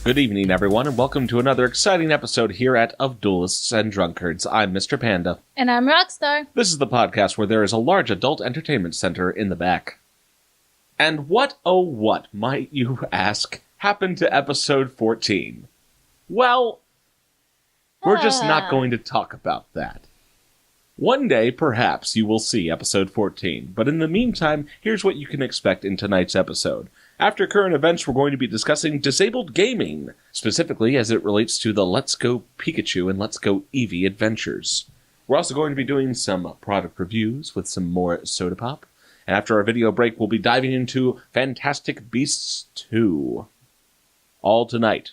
Good evening, everyone, and welcome to another exciting episode here Of Duelists and Drunkards. I'm Mr. Panda. And I'm Rockstar. This is the podcast where there is a large adult entertainment center in the back. And what, oh what, might you ask, happened to episode 14? Well, we're just not going to talk about that. One day, perhaps, you will see episode 14, but in the meantime, here's what you can expect in tonight's episode. After current events, we're going to be discussing disabled gaming, specifically as it relates to the Let's Go Pikachu and Let's Go Eevee adventures. We're also going to be doing some product reviews with some more Sodapop, and after our video break, we'll be diving into Fantastic Beasts 2. All tonight.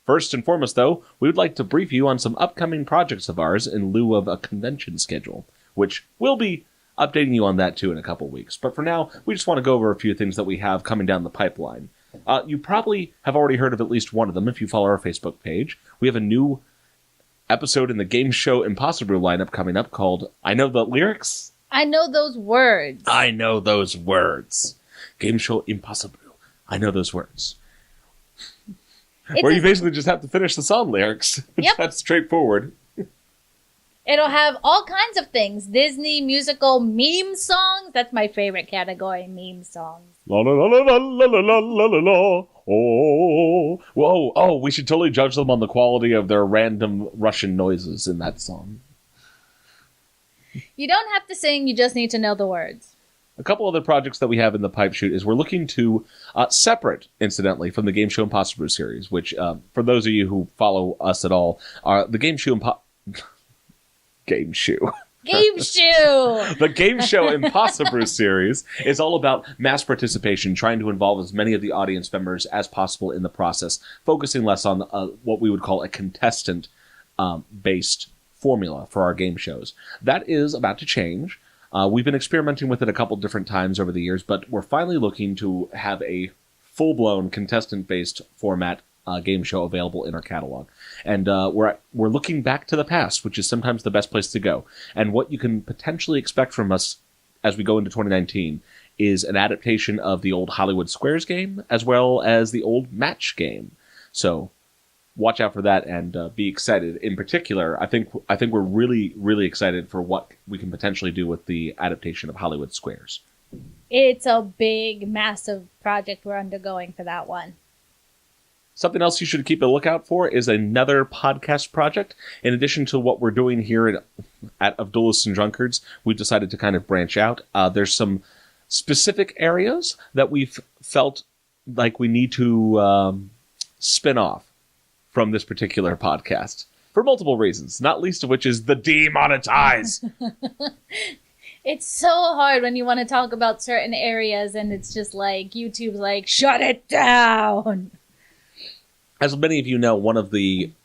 First and foremost, though, we would like to brief you on some upcoming projects of ours in lieu of a convention schedule, which will be updating you on that, too, in a couple weeks. But for now, we just want to go over a few things that we have coming down the pipeline. You probably have already heard of at least one of them if you follow our Facebook page. We have a new episode in the game show Impossible lineup coming up called I Know the Lyrics. I know those words. I know those words. Game show Impossible. I know those words. Where you basically just have to finish the song lyrics. Yep. That's straightforward. It'll have all kinds of things. Disney musical meme songs. That's my favorite category, meme songs. La la la la la la la la la la. Oh, whoa! Oh, we should totally judge them on the quality of their random Russian noises in that song. You don't have to sing. You just need to know the words. A couple other projects that we have in the pipe shoot is we're looking to, separate, incidentally, from the Game Show Impossible series, which, for those of you who follow us at all, are the Game Show Game Shoe. Game Shoe! The Game Show Impossible series is all about mass participation, trying to involve as many of the audience members as possible in the process, focusing less on what we would call a contestant-based formula for our game shows. That is about to change. We've been experimenting with it a couple different times over the years, but we're finally looking to have a full-blown contestant-based format game show available in our catalog. And we're looking back to the past, which is sometimes the best place to go. And what you can potentially expect from us as we go into 2019 is an adaptation of the old Hollywood Squares game, as well as the old Match game. So watch out for that and be excited. In particular, I think we're really, really excited for what we can potentially do with the adaptation of Hollywood Squares. It's a big, massive project we're undergoing for that one. Something else you should keep a lookout for is another podcast project. In addition to what we're doing here Of Duelists and Drunkards, we've decided to kind of branch out. There's some specific areas that we've felt like we need to spin off from this particular podcast for multiple reasons, not least of which is the demonetize. It's so hard when you want to talk about certain areas and it's just like, YouTube's like, shut it down. As many of you know,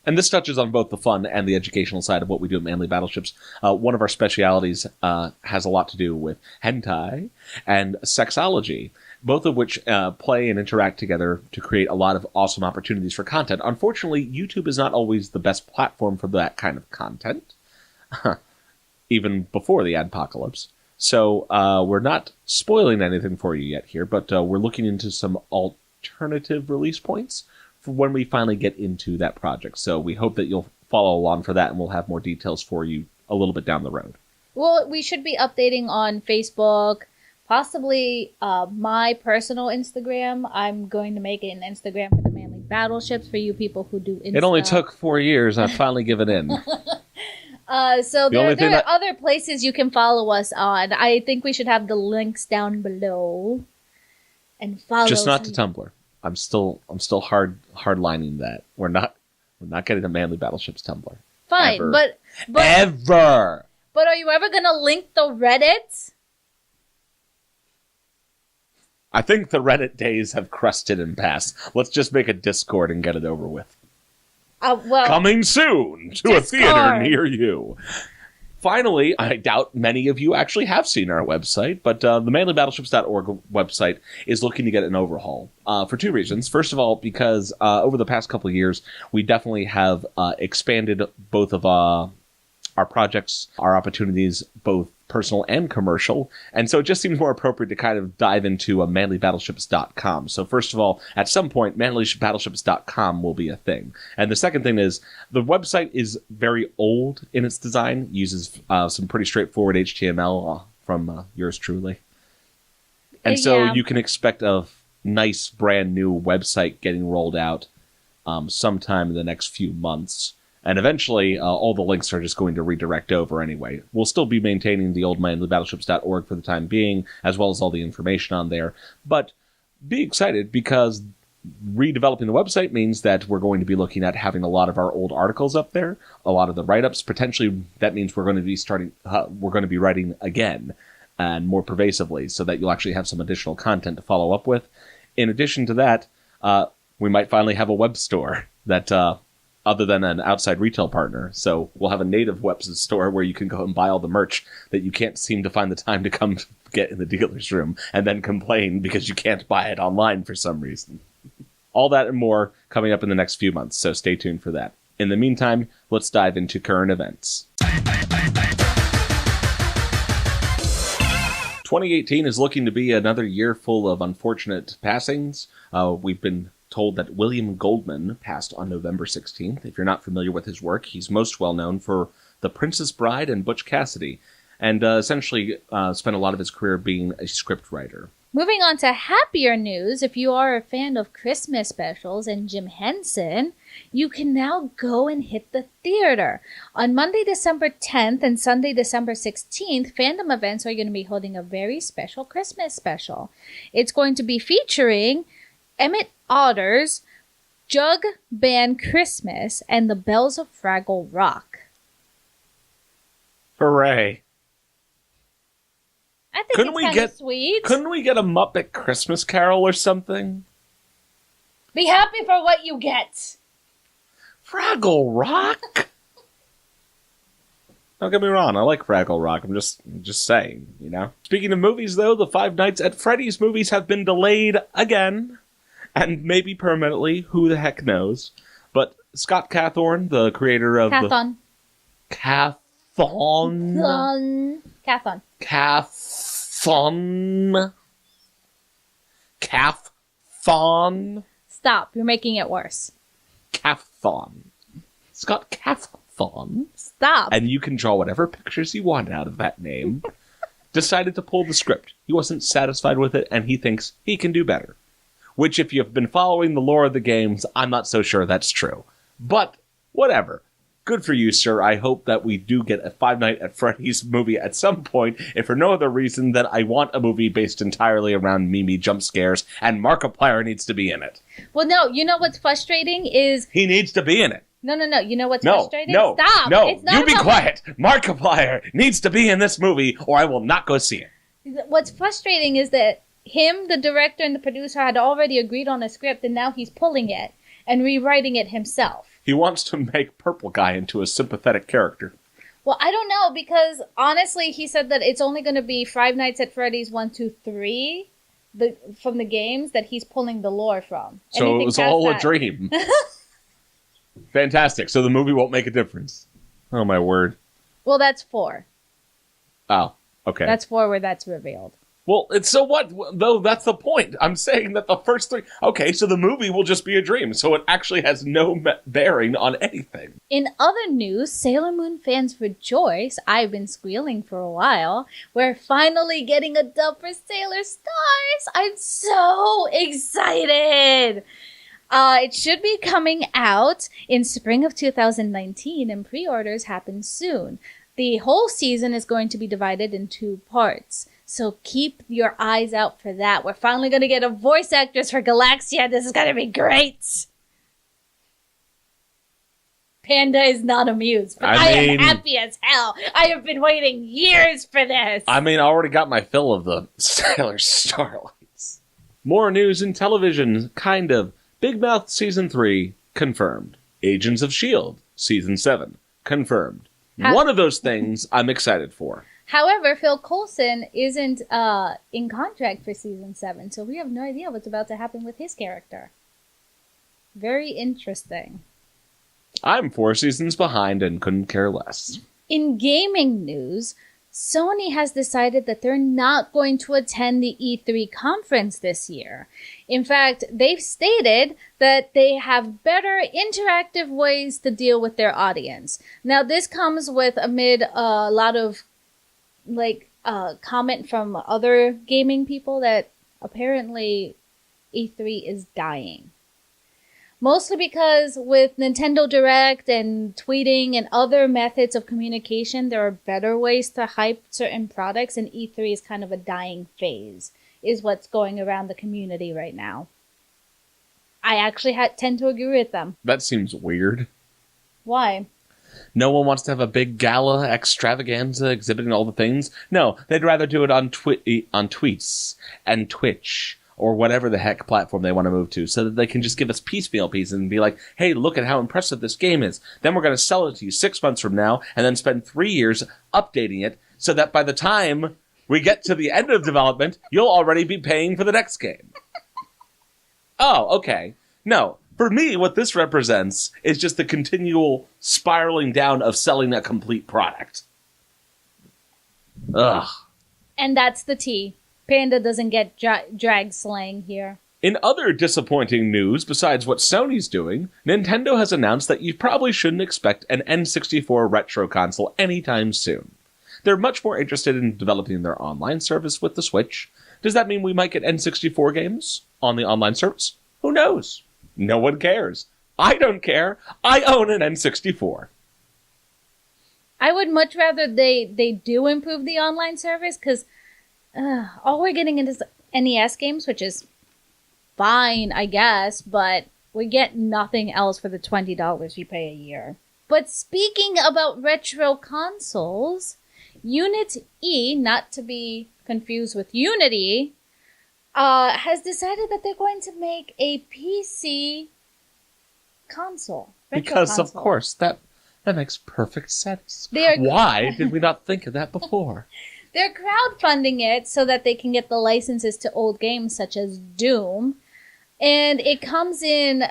and this touches on both the fun and the educational side of what we do at Manly Battleships, one of our specialities has a lot to do with hentai and sexology, both of which play and interact together to create a lot of awesome opportunities for content. Unfortunately, YouTube is not always the best platform for that kind of content, even before the adpocalypse. So we're not spoiling anything for you yet here, but we're looking into some alternative release points for when we finally get into that project. So we hope that you'll follow along for that, and we'll have more details for you a little bit down the road. Well, we should be updating on Facebook, possibly my personal Instagram. I'm going to make it an Instagram for the Manly Battleships for you people who do Insta. It only took 4 years. I've finally given in. So there are other places you can follow us on. I think we should have the links down below. And follow. Just not to Tumblr. I'm still hardlining that. We're not getting a Manly Battleships Tumblr. Fine, ever. but ever. But are you ever gonna link the Reddit? I think the Reddit days have crusted and passed. Let's just make a Discord and get it over with. Coming soon to Discord. A theater near you. Finally, I doubt many of you actually have seen our website, but the manlybattleships.org website is looking to get an overhaul for two reasons. First of all, because over the past couple of years, we definitely have expanded both of our projects, our opportunities, both personal and commercial, and so it just seems more appropriate to kind of dive into manlybattleships.com. So first of all, at some point, manlybattleships.com will be a thing. And the second thing is, the website is very old in its design, uses some pretty straightforward HTML from yours truly. And so you can expect a nice brand new website getting rolled out sometime in the next few months. And eventually, all the links are just going to redirect over anyway. We'll still be maintaining the old manlybattleships.org for the time being, as well as all the information on there. But be excited, because redeveloping the website means that we're going to be looking at having a lot of our old articles up there, a lot of the write-ups. Potentially, that means we're going to be writing again and more pervasively, so that you'll actually have some additional content to follow up with. In addition to that, we might finally have a web store that... other than an outside retail partner. So we'll have a native web store where you can go and buy all the merch that you can't seem to find the time to come get in the dealer's room and then complain because you can't buy it online for some reason. All that and more coming up in the next few months, so stay tuned for that. In the meantime, let's dive into current events. 2018 is looking to be another year full of unfortunate passings. We've been told that William Goldman passed on November 16th. If you're not familiar with his work, he's most well known for The Princess Bride and Butch Cassidy, and essentially spent a lot of his career being a scriptwriter. Moving on to happier news, if you are a fan of Christmas specials and Jim Henson, you can now go and hit the theater. On Monday, December 10th and Sunday, December 16th, Fandom Events are going to be holding a very special Christmas special. It's going to be featuring Emmett Otter's Jug Band Christmas and the Bells of Fraggle Rock. Hooray. I think it's kind of sweet. Couldn't we get a Muppet Christmas Carol or something? Be happy for what you get. Fraggle Rock? Don't get me wrong, I like Fraggle Rock. I'm just saying, you know. Speaking of movies, though, the Five Nights at Freddy's movies have been delayed again. And maybe permanently, who the heck knows. But Scott Cawthon, the creator of Cawthon. Cawthon. Stop, you're making it worse. Cawthon. Scott Cawthon. Stop. And you can draw whatever pictures you want out of that name. Decided to pull the script. He wasn't satisfied with it, and he thinks he can do better. Which, if you've been following the lore of the games, I'm not so sure that's true. But, whatever. Good for you, sir. I hope that we do get a Five Nights at Freddy's movie at some point, if for no other reason than I want a movie based entirely around Mimi jump scares, and Markiplier needs to be in it. Well, no, you know what's frustrating is... He needs to be in it. No. You know what's frustrating? No, Stop. No, it's not you be quiet. Markiplier needs to be in this movie, or I will not go see it. What's frustrating is that him, the director, and the producer had already agreed on a script, and now he's pulling it and rewriting it himself. He wants to make Purple Guy into a sympathetic character. Well, I don't know, because honestly, he said that it's only going to be Five Nights at Freddy's 1, 2, 3 from the games that he's pulling the lore from. So it was all a dream. Fantastic. So the movie won't make a difference. Oh, my word. Well, that's 4. Oh, okay. That's 4 where that's revealed. Well, it's so what, though, that's the point. I'm saying that the first 3... Okay, so the movie will just be a dream, so it actually has no bearing on anything. In other news, Sailor Moon fans rejoice. I've been squealing for a while. We're finally getting a dub for Sailor Stars. I'm so excited. It should be coming out in spring of 2019, and pre-orders happen soon. The whole season is going to be divided in 2 parts. So keep your eyes out for that. We're finally going to get a voice actress for Galaxia. This is going to be great. Panda is not amused, but I am happy as hell. I have been waiting years for this. I mean, I already got my fill of the Sailor Starlights. More news in television, kind of. Big Mouth Season 3, confirmed. Agents of S.H.I.E.L.D., Season 7, confirmed. One of those things I'm excited for. However, Phil Coulson isn't in contract for Season 7, so we have no idea what's about to happen with his character. Very interesting. I'm 4 seasons behind and couldn't care less. In gaming news, Sony has decided that they're not going to attend the E3 conference this year. In fact, they've stated that they have better interactive ways to deal with their audience. Now, this comes amid a lot of comment from other gaming people that apparently E3 is dying. Mostly because with Nintendo Direct and tweeting and other methods of communication, there are better ways to hype certain products, and E3 is kind of a dying phase, is what's going around the community right now. I actually tend to agree with them. That seems weird. Why? No one wants to have a big gala extravaganza exhibiting all the things. No, they'd rather do it on tweets and Twitch or whatever the heck platform they want to move to, so that they can just give us piecemeal pieces and be like, hey, look at how impressive this game is. Then we're going to sell it to you 6 months from now and then spend 3 years updating it so that by the time we get to the end of development, you'll already be paying for the next game. Oh, okay. No. For me, what this represents is just the continual spiraling down of selling a complete product. Ugh. And that's the tea. Panda doesn't get drag slang here. In other disappointing news, besides what Sony's doing, Nintendo has announced that you probably shouldn't expect an N64 retro console anytime soon. They're much more interested in developing their online service with the Switch. Does that mean we might get N64 games on the online service? Who knows? No one cares. I don't care. I own an N64. I would much rather they do improve the online service, because all we're getting is NES games, which is fine, I guess, but we get nothing else for the $20 we pay a year. But speaking about retro consoles, Unit E, not to be confused with Unity, has decided that they're going to make a PC console. Because, of course, that makes perfect sense. Why did we not think of that before? They're crowdfunding it so that they can get the licenses to old games such as Doom. And it comes in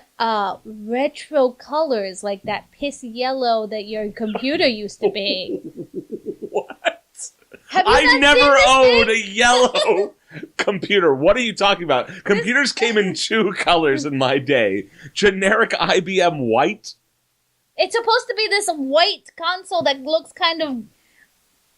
retro colors, like that piss yellow that your computer used to be. What? I never owned a yellow computer. What are you talking about? Computers came in 2 colors in my day. Generic IBM white? It's supposed to be this white console that looks kind of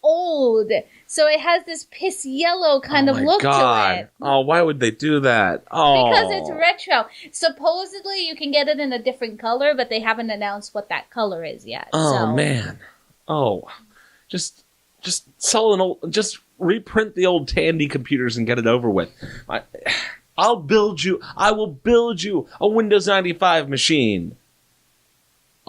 old. So it has this piss yellow kind of look to it. Oh, why would they do that? Oh. Because it's retro. Supposedly you can get it in a different color, but they haven't announced what that color is yet. Oh, man. Oh. Just sell just reprint the old Tandy computers and get it over with. I will build you a Windows 95 machine.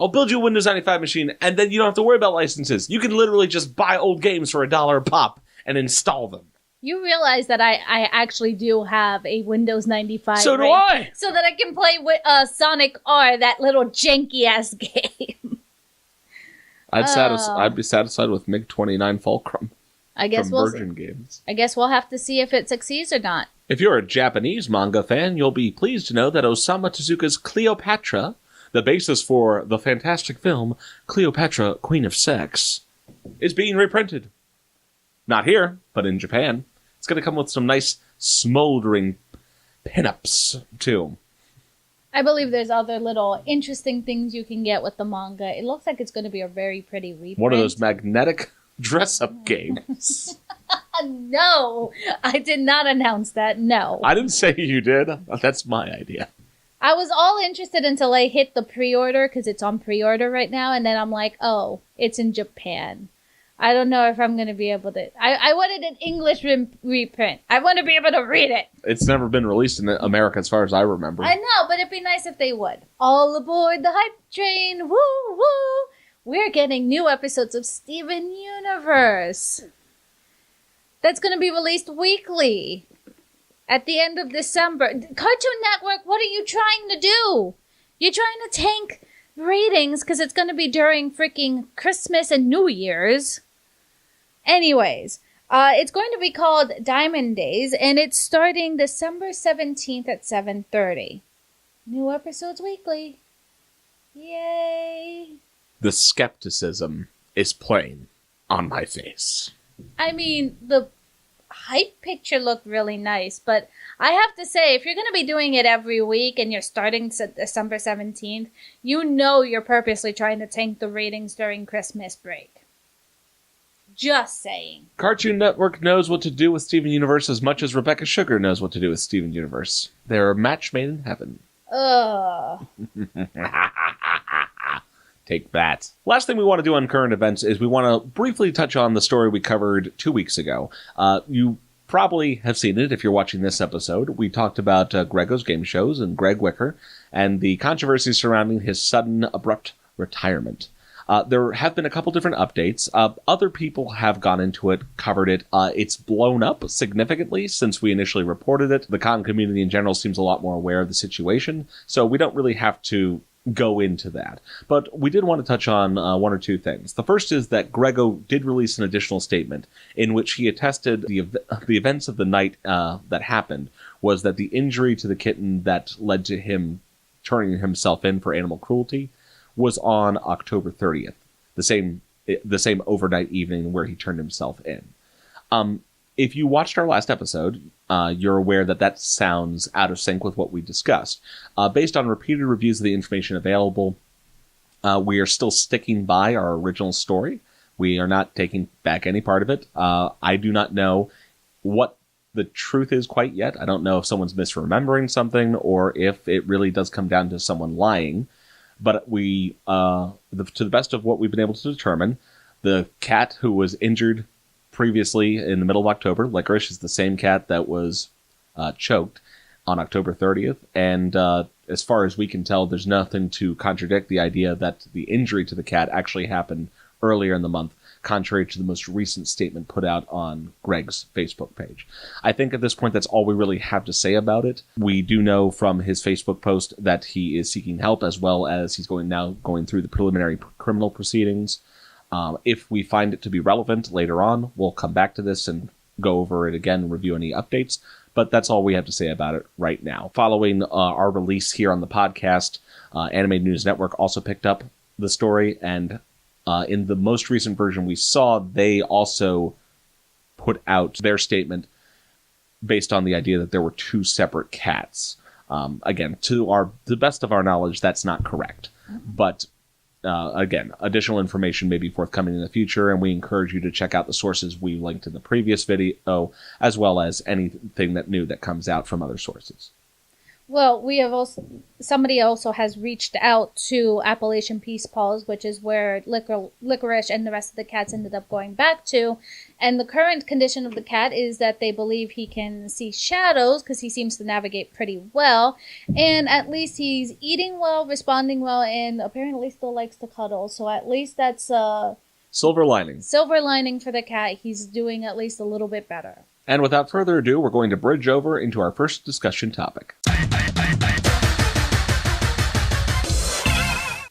I'll build you a Windows 95 machine, and then you don't have to worry about licenses. You can literally just buy old games for $1 a pop and install them. You realize that I actually do have a Windows 95. So do I! So that I can play with Sonic R, that little janky-ass game. I'd be satisfied with MiG-29 Fulcrum. I guess from Virgin Games. I guess we'll have to see if it succeeds or not. If you're a Japanese manga fan, you'll be pleased to know that Osamu Tezuka's Cleopatra, the basis for the fantastic film Cleopatra, Queen of Sex, is being reprinted. Not here, but in Japan. It's going to come with some nice smoldering pinups, too. I believe there's other little interesting things you can get with the manga. It looks like it's going to be a very pretty reprint. One of those magnetic dress-up games. No, I did not announce that, no. I didn't say you did. That's my idea. I was all interested until I hit the pre-order, because it's on pre-order right now, and then I'm like, oh, it's in Japan. I don't know if I'm going to be able to... I wanted an English reprint. I want to be able to read it. It's never been released in America as far as I remember. I know, but it'd be nice if they would. All aboard the hype train, woo, woo! We're getting new episodes of Steven Universe. That's going to be released weekly. At the end of December. Cartoon Network, what are you trying to do? You're trying to tank ratings because it's going to be during freaking Christmas and New Year's. Anyways, it's going to be called Diamond Days, and it's starting December 17th at 7:30. New episodes weekly. Yay! The skepticism is plain on my face. I mean, the hype picture looked really nice, but I have to say, if you're going to be doing it every week and you're starting December 17th, you know you're purposely trying to tank the ratings during Christmas break. Just saying. Cartoon Network knows what to do with Steven Universe as much as Rebecca Sugar knows what to do with Steven Universe. They're a match made in heaven. Ugh. Take that. Last thing we want to do on current events is we want to briefly touch on the story we covered 2 weeks ago. You probably have seen it if you're watching this episode. We talked about Greggo's game shows and Greg Wicker and the controversy surrounding his sudden, abrupt retirement. There have been a couple different updates. Other people have gone into it, covered it. It's blown up significantly since we initially reported it. The con community in general seems a lot more aware of the situation, so we don't really have to go into that. But we did want to touch on one or two things. The first is that Greggo did release an additional statement in which he attested the events of the night that happened was that the injury to the kitten that led to him turning himself in for animal cruelty was on October 30th, the same overnight evening where he turned himself in. If you watched our last episode, you're aware that sounds out of sync with what we discussed. Based on repeated reviews of the information available, we are still sticking by our original story. We are not taking back any part of it. I do not know what the truth is quite yet. I don't know if someone's misremembering something or if it really does come down to someone lying. But we, to the best of what we've been able to determine, the cat who was injured previously in the middle of October, Licorice, is the same cat that was choked on October 30th. And as far as we can tell, there's nothing to contradict the idea that the injury to the cat actually happened earlier in the month, contrary to the most recent statement put out on Greg's Facebook page. I think at this point that's all we really have to say about it. We do know from his Facebook post that he is seeking help, as well as he's going through the preliminary criminal proceedings. If we find it to be relevant later on, we'll come back to this and go over it again and review any updates. But that's all we have to say about it right now. Following our release here on the podcast, Anime News Network also picked up the story, and in the most recent version we saw, they also put out their statement based on the idea that there were two separate cats. Again, to the best of our knowledge, that's not correct. But again, additional information may be forthcoming in the future, and we encourage you to check out the sources we linked in the previous video, as well as anything new that comes out from other sources. Well, somebody also has reached out to Appalachian Peace Paws, which is where Licorice and the rest of the cats ended up going back to. And the current condition of the cat is that they believe he can see shadows because he seems to navigate pretty well. And at least he's eating well, responding well, and apparently still likes to cuddle. So at least that's silver lining. Silver lining for the cat. He's doing at least a little bit better. And without further ado, we're going to bridge over into our first discussion topic.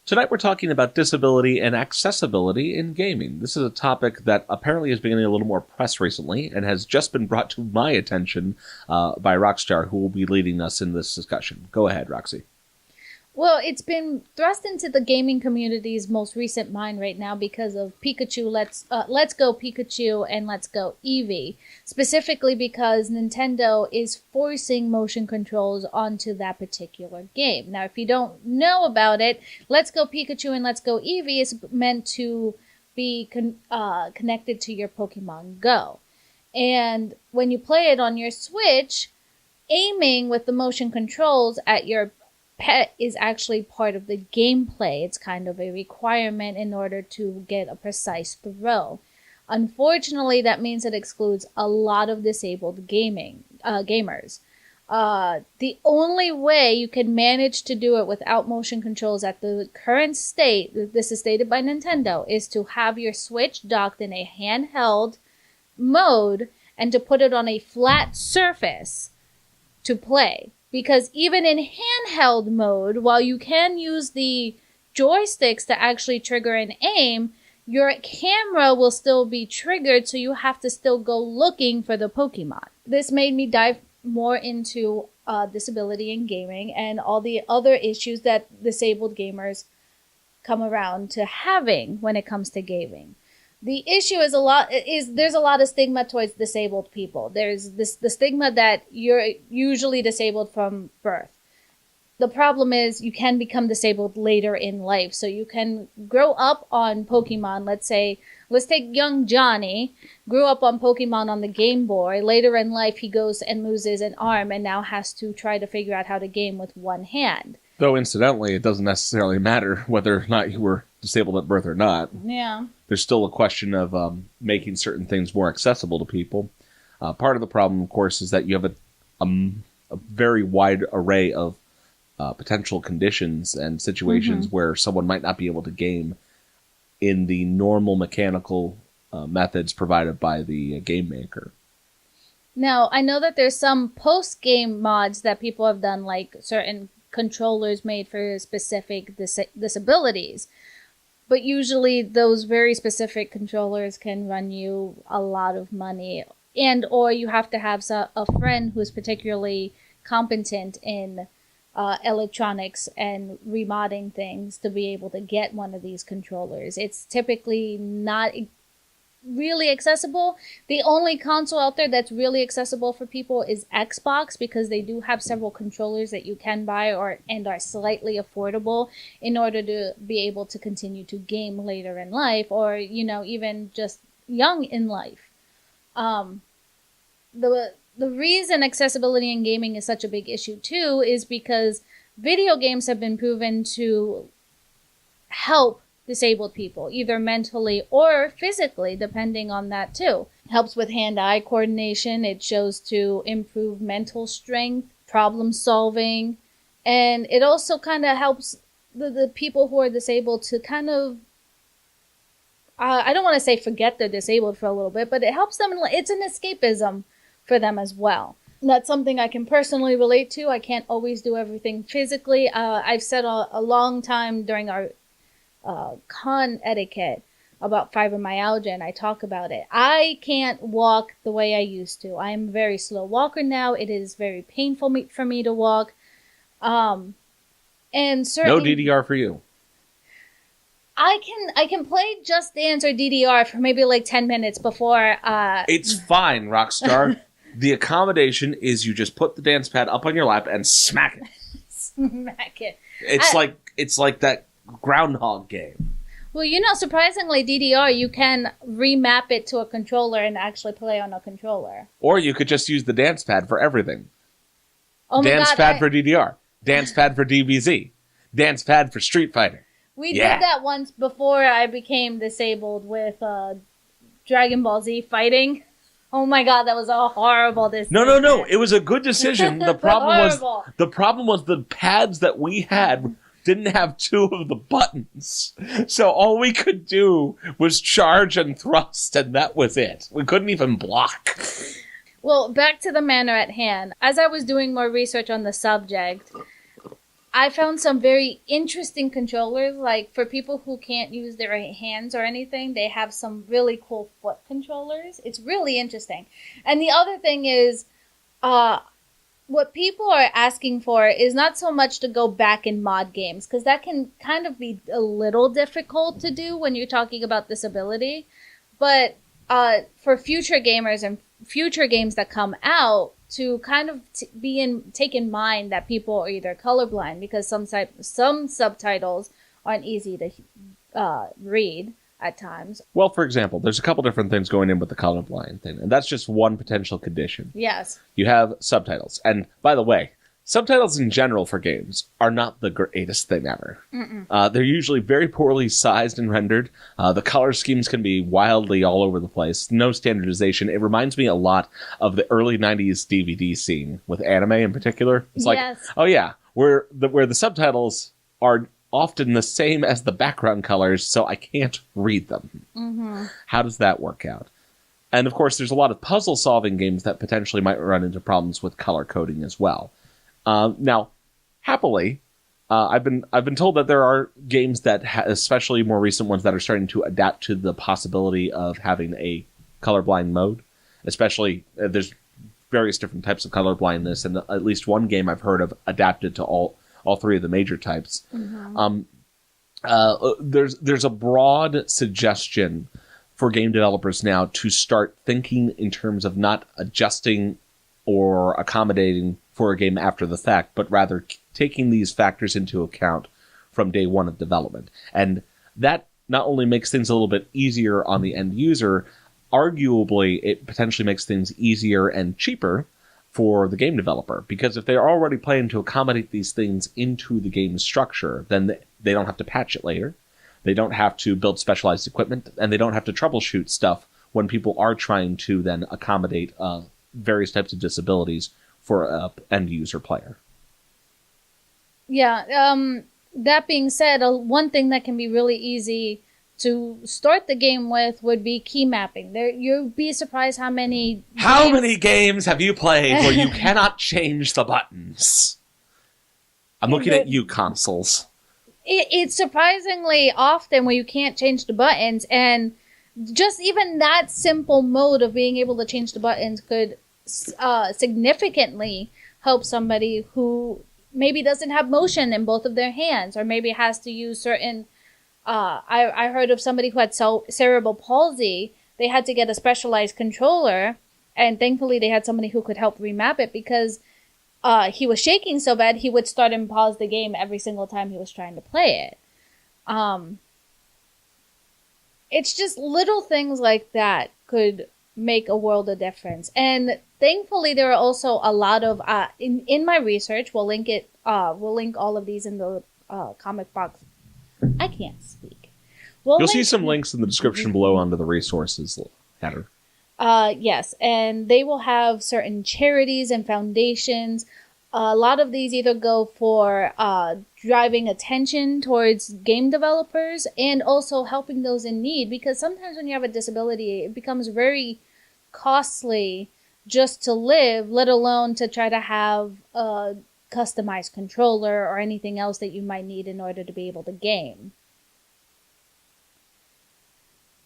Tonight we're talking about disability and accessibility in gaming. This is a topic that apparently is beginning a little more press recently and has just been brought to my attention by Rockstar, who will be leading us in this discussion. Go ahead, Roxy. Well, it's been thrust into the gaming community's most recent mind right now because of Pikachu, Let's Go Pikachu and Let's Go Eevee. Specifically because Nintendo is forcing motion controls onto that particular game. Now, if you don't know about it, Let's Go Pikachu and Let's Go Eevee is meant to be connected to your Pokemon Go. And when you play it on your Switch, aiming with the motion controls at your pet is actually part of the gameplay. It's kind of a requirement in order to get a precise throw. Unfortunately, that means it excludes a lot of disabled gamers. The only way you can manage to do it without motion controls at the current state, this is stated by Nintendo, is to have your Switch docked in a handheld mode and to put it on a flat surface to play. Because even in handheld mode, while you can use the joysticks to actually trigger and aim, your camera will still be triggered, so you have to still go looking for the Pokemon. This made me dive more into disability in gaming and all the other issues that disabled gamers come around to having when it comes to gaming. The issue is there's a lot of stigma towards disabled people. There's the stigma that you're usually disabled from birth. The problem is you can become disabled later in life. So you can grow up on Pokemon. Let's take young Johnny, grew up on Pokemon on the Game Boy. Later in life, he goes and loses an arm and now has to try to figure out how to game with one hand. Though, incidentally, it doesn't necessarily matter whether or not you were disabled at birth or not. Yeah. There's still a question of making certain things more accessible to people. Part of the problem, of course, is that you have a very wide array of potential conditions and situations where someone might not be able to game in the normal mechanical methods provided by the game maker. Now, I know that there's some post-game mods that people have done, like certain controllers made for specific disabilities. But usually those very specific controllers can run you a lot of money. Or you have to have a friend who's particularly competent in electronics and remodding things to be able to get one of these controllers. It's typically not really accessible. The only console out there that's really accessible for people is Xbox, because they do have several controllers that you can buy and are slightly affordable in order to be able to continue to game later in life, or even just young in life. The reason accessibility in gaming is such a big issue too is because video games have been proven to help disabled people, either mentally or physically, depending on that too. It helps with hand-eye coordination. It shows to improve mental strength, problem solving, and it also kind of helps the people who are disabled to kind of, I don't want to say forget they're disabled for a little bit, but it helps them. It's an escapism for them as well. That's something I can personally relate to. I can't always do everything physically. I've said a long time during our con etiquette about fibromyalgia, and I talk about it. I can't walk the way I used to. I am a very slow walker now. It is very painful for me to walk. And certainly, no DDR for you. I can play Just Dance or DDR for maybe like 10 minutes before. It's fine, Rockstar. The accommodation is you just put the dance pad up on your lap and smack it. Smack it. It's like that Groundhog game. Well, surprisingly, DDR, you can remap it to a controller and actually play on a controller. Or you could just use the dance pad for everything. Oh my dance God, pad for DDR. Dance pad for DBZ. Dance pad for Street Fighter. We did that once before I became disabled with Dragon Ball Z fighting. Oh my God, that was a horrible decision. No. It was a good decision. The problem was the pads that we had didn't have two of the buttons. So all we could do was charge and thrust, and that was it. We couldn't even block. Well, back to the matter at hand. As I was doing more research on the subject, I found some very interesting controllers. Like, for people who can't use their hands or anything, they have some really cool foot controllers. It's really interesting. And the other thing is, what people are asking for is not so much to go back in mod games, because that can kind of be a little difficult to do when you're talking about disability. But for future gamers and future games that come out, to kind of take in mind that people are either colorblind, because some subtitles aren't easy to read at times. Well, for example, there's a couple different things going in with the colorblind thing, and that's just one potential condition. Yes. You have subtitles. And by the way, subtitles in general for games are not the greatest thing ever. They're usually very poorly sized and rendered. The color schemes can be wildly all over the place. No standardization. It reminds me a lot of the early 90s DVD scene with anime in particular. It's like, oh yeah, where the subtitles are often the same as the background colors, so I can't read them. How does that work out? And of course, there's a lot of puzzle-solving games that potentially might run into problems with color coding as well. Now, happily, I've been told that there are games that, especially more recent ones, that are starting to adapt to the possibility of having a colorblind mode. Especially, there's various different types of colorblindness, and at least one game I've heard of adapted to all three of the major types. There's a broad suggestion for game developers now to start thinking in terms of not adjusting or accommodating for a game after the fact, but rather taking these factors into account from day one of development. And that not only makes things a little bit easier on the end user, arguably it potentially makes things easier and cheaper for the game developer. Because if they're already planning to accommodate these things into the game's structure, then they don't have to patch it later. They don't have to build specialized equipment, and they don't have to troubleshoot stuff when people are trying to then accommodate various types of disabilities for an end user player. Yeah, that being said, one thing that can be really easy to start the game with would be key mapping. You'd be surprised how many... How many games have you played where you cannot change the buttons? I'm looking at you, consoles. It's surprisingly often where you can't change the buttons, and just even that simple mode of being able to change the buttons could significantly help somebody who maybe doesn't have motion in both of their hands, or maybe has to use certain... I heard of somebody who had cerebral palsy. They had to get a specialized controller, and thankfully they had somebody who could help remap it, because he was shaking so bad he would start and pause the game every single time he was trying to play it. It's just little things like that could make a world of difference. And thankfully there are also a lot of in my research, we'll link all of these in the comic box. I can't speak. You'll see some links in the description below under the resources header. Yes, and they will have certain charities and foundations. A lot of these either go for driving attention towards game developers and also helping those in need, because sometimes when you have a disability, it becomes very costly just to live, let alone to try to have a customized controller or anything else that you might need in order to be able to game.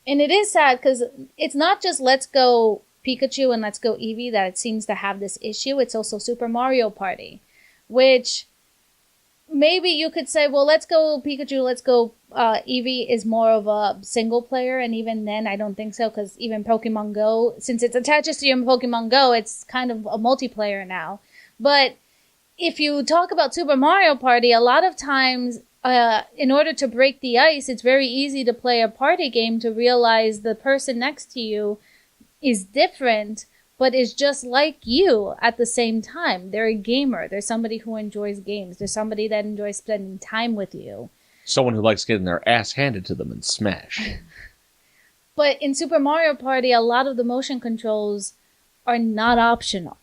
And it is sad because it's not just Let's Go Pikachu and Let's Go Eevee that it seems to have this issue. It's also Super Mario Party, which maybe you could say, well, Let's Go Pikachu, Let's Go Eevee is more of a single player, and even then I don't think so, because even Pokemon Go, since it attaches to your Pokemon Go, it's kind of a multiplayer now. But if you talk about Super Mario Party, a lot of times in order to break the ice, it's very easy to play a party game to realize the person next to you is different, but is just like you at the same time. They're a gamer. They're somebody who enjoys games. They're somebody that enjoys spending time with you. Someone who likes getting their ass handed to them in Smash. But in Super Mario Party, a lot of the motion controls are not optional,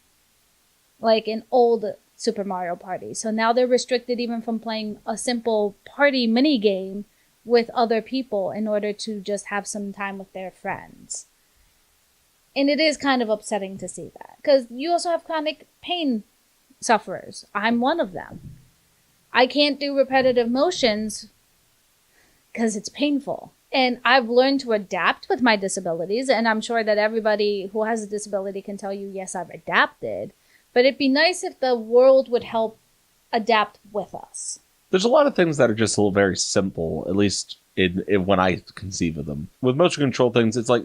like in old Super Mario Party. So now they're restricted even from playing a simple party mini game with other people in order to just have some time with their friends. And it is kind of upsetting to see that, because you also have chronic pain sufferers. I'm one of them. I can't do repetitive motions because it's painful. And I've learned to adapt with my disabilities, and I'm sure that everybody who has a disability can tell you, yes, I've adapted. But it'd be nice if the world would help adapt with us. There's a lot of things that are just a little very simple, at least in when I conceive of them. With motion control things, it's like,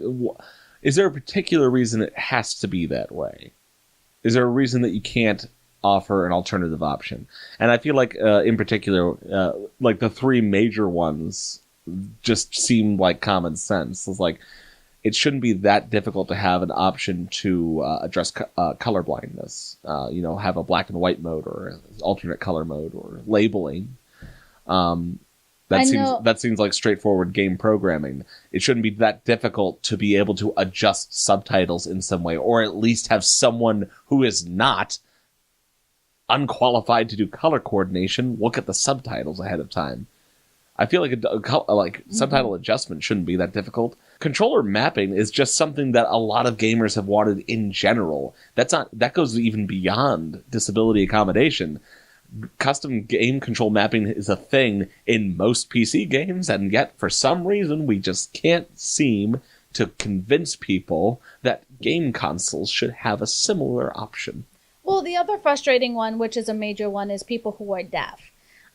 is there a particular reason it has to be that way? Is there a reason that you can't offer an alternative option? And I feel like, in particular, like the three major ones just seem like common sense. It's like, it shouldn't be that difficult to have an option to address color blindness. Have a black and white mode or an alternate color mode or labeling. That seems like straightforward game programming. It shouldn't be that difficult to be able to adjust subtitles in some way, or at least have someone who is not unqualified to do color coordination look at the subtitles ahead of time. I feel like subtitle adjustment shouldn't be that difficult. Controller mapping is just something that a lot of gamers have wanted in general. That goes even beyond disability accommodation. Custom game control mapping is a thing in most PC games, and yet for some reason we just can't seem to convince people that game consoles should have a similar option. Well, the other frustrating one, which is a major one, is people who are deaf.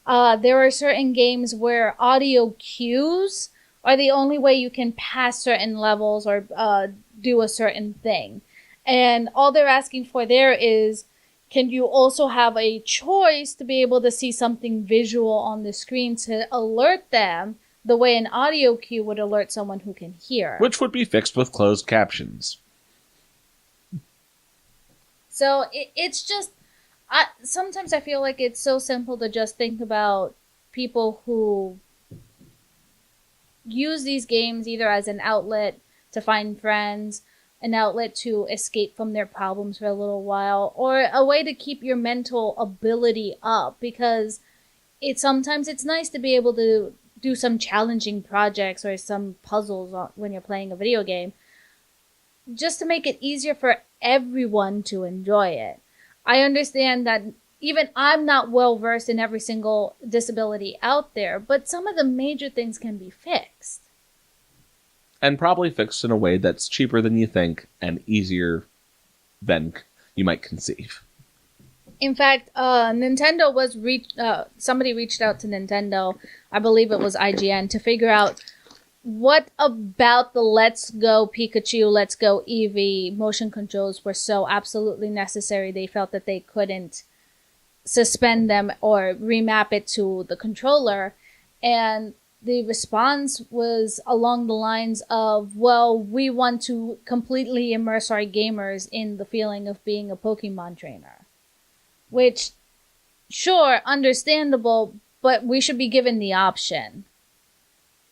There are certain games where audio cues are the only way you can pass certain levels or do a certain thing. And all they're asking for there is, can you also have a choice to be able to see something visual on the screen to alert them the way an audio cue would alert someone who can hear? Which would be fixed with closed captions. So it's just, sometimes I feel like it's so simple to just think about people who use these games either as an outlet to find friends, an outlet to escape from their problems for a little while, or a way to keep your mental ability up, because sometimes it's nice to be able to do some challenging projects or some puzzles when you're playing a video game, just to make it easier for everyone to enjoy it. I understand that even I'm not well versed in every single disability out there, but some of the major things can be fixed. And probably fixed in a way that's cheaper than you think and easier than you might conceive. In fact, Nintendo was somebody reached out to Nintendo, I believe it was IGN, to figure out what about the Let's Go Pikachu, Let's Go Eevee motion controls were so absolutely necessary they felt that they couldn't suspend them or remap it to the controller. And the response was along the lines of, well, we want to completely immerse our gamers in the feeling of being a Pokemon trainer. Which, sure, understandable, but we should be given the option.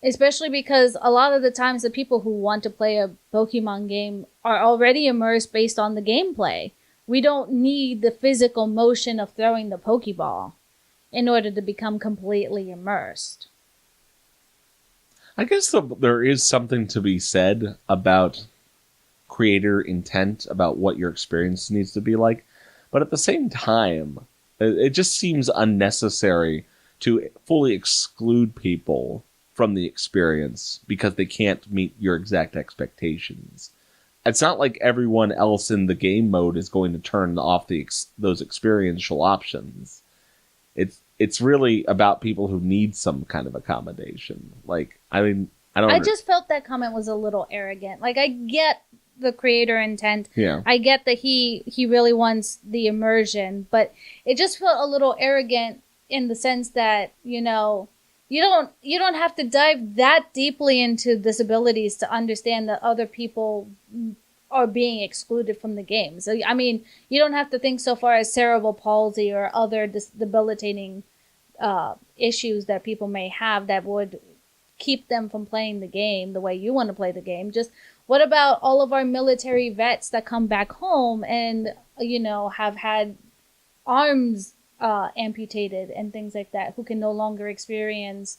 Especially because a lot of the times the people who want to play a Pokemon game are already immersed based on the gameplay. We don't need the physical motion of throwing the Pokeball in order to become completely immersed. I guess there is something to be said about creator intent, about what your experience needs to be like. But at the same time, it just seems unnecessary to fully exclude people from the experience because they can't meet your exact expectations. It's not like everyone else in the game mode is going to turn off those experiential options. It's really about people who need some kind of accommodation. Like, I mean, I just felt that comment was a little arrogant. Like, I get the creator intent. Yeah. I get that he really wants the immersion, but it just felt a little arrogant in the sense that, you know, you don't have to dive that deeply into disabilities to understand that other people are being excluded from the game. So, I mean, you don't have to think so far as cerebral palsy or other debilitating issues that people may have that would keep them from playing the game the way you want to play the game. Just what about all of our military vets that come back home and, you know, have had arms amputated and things like that, who can no longer experience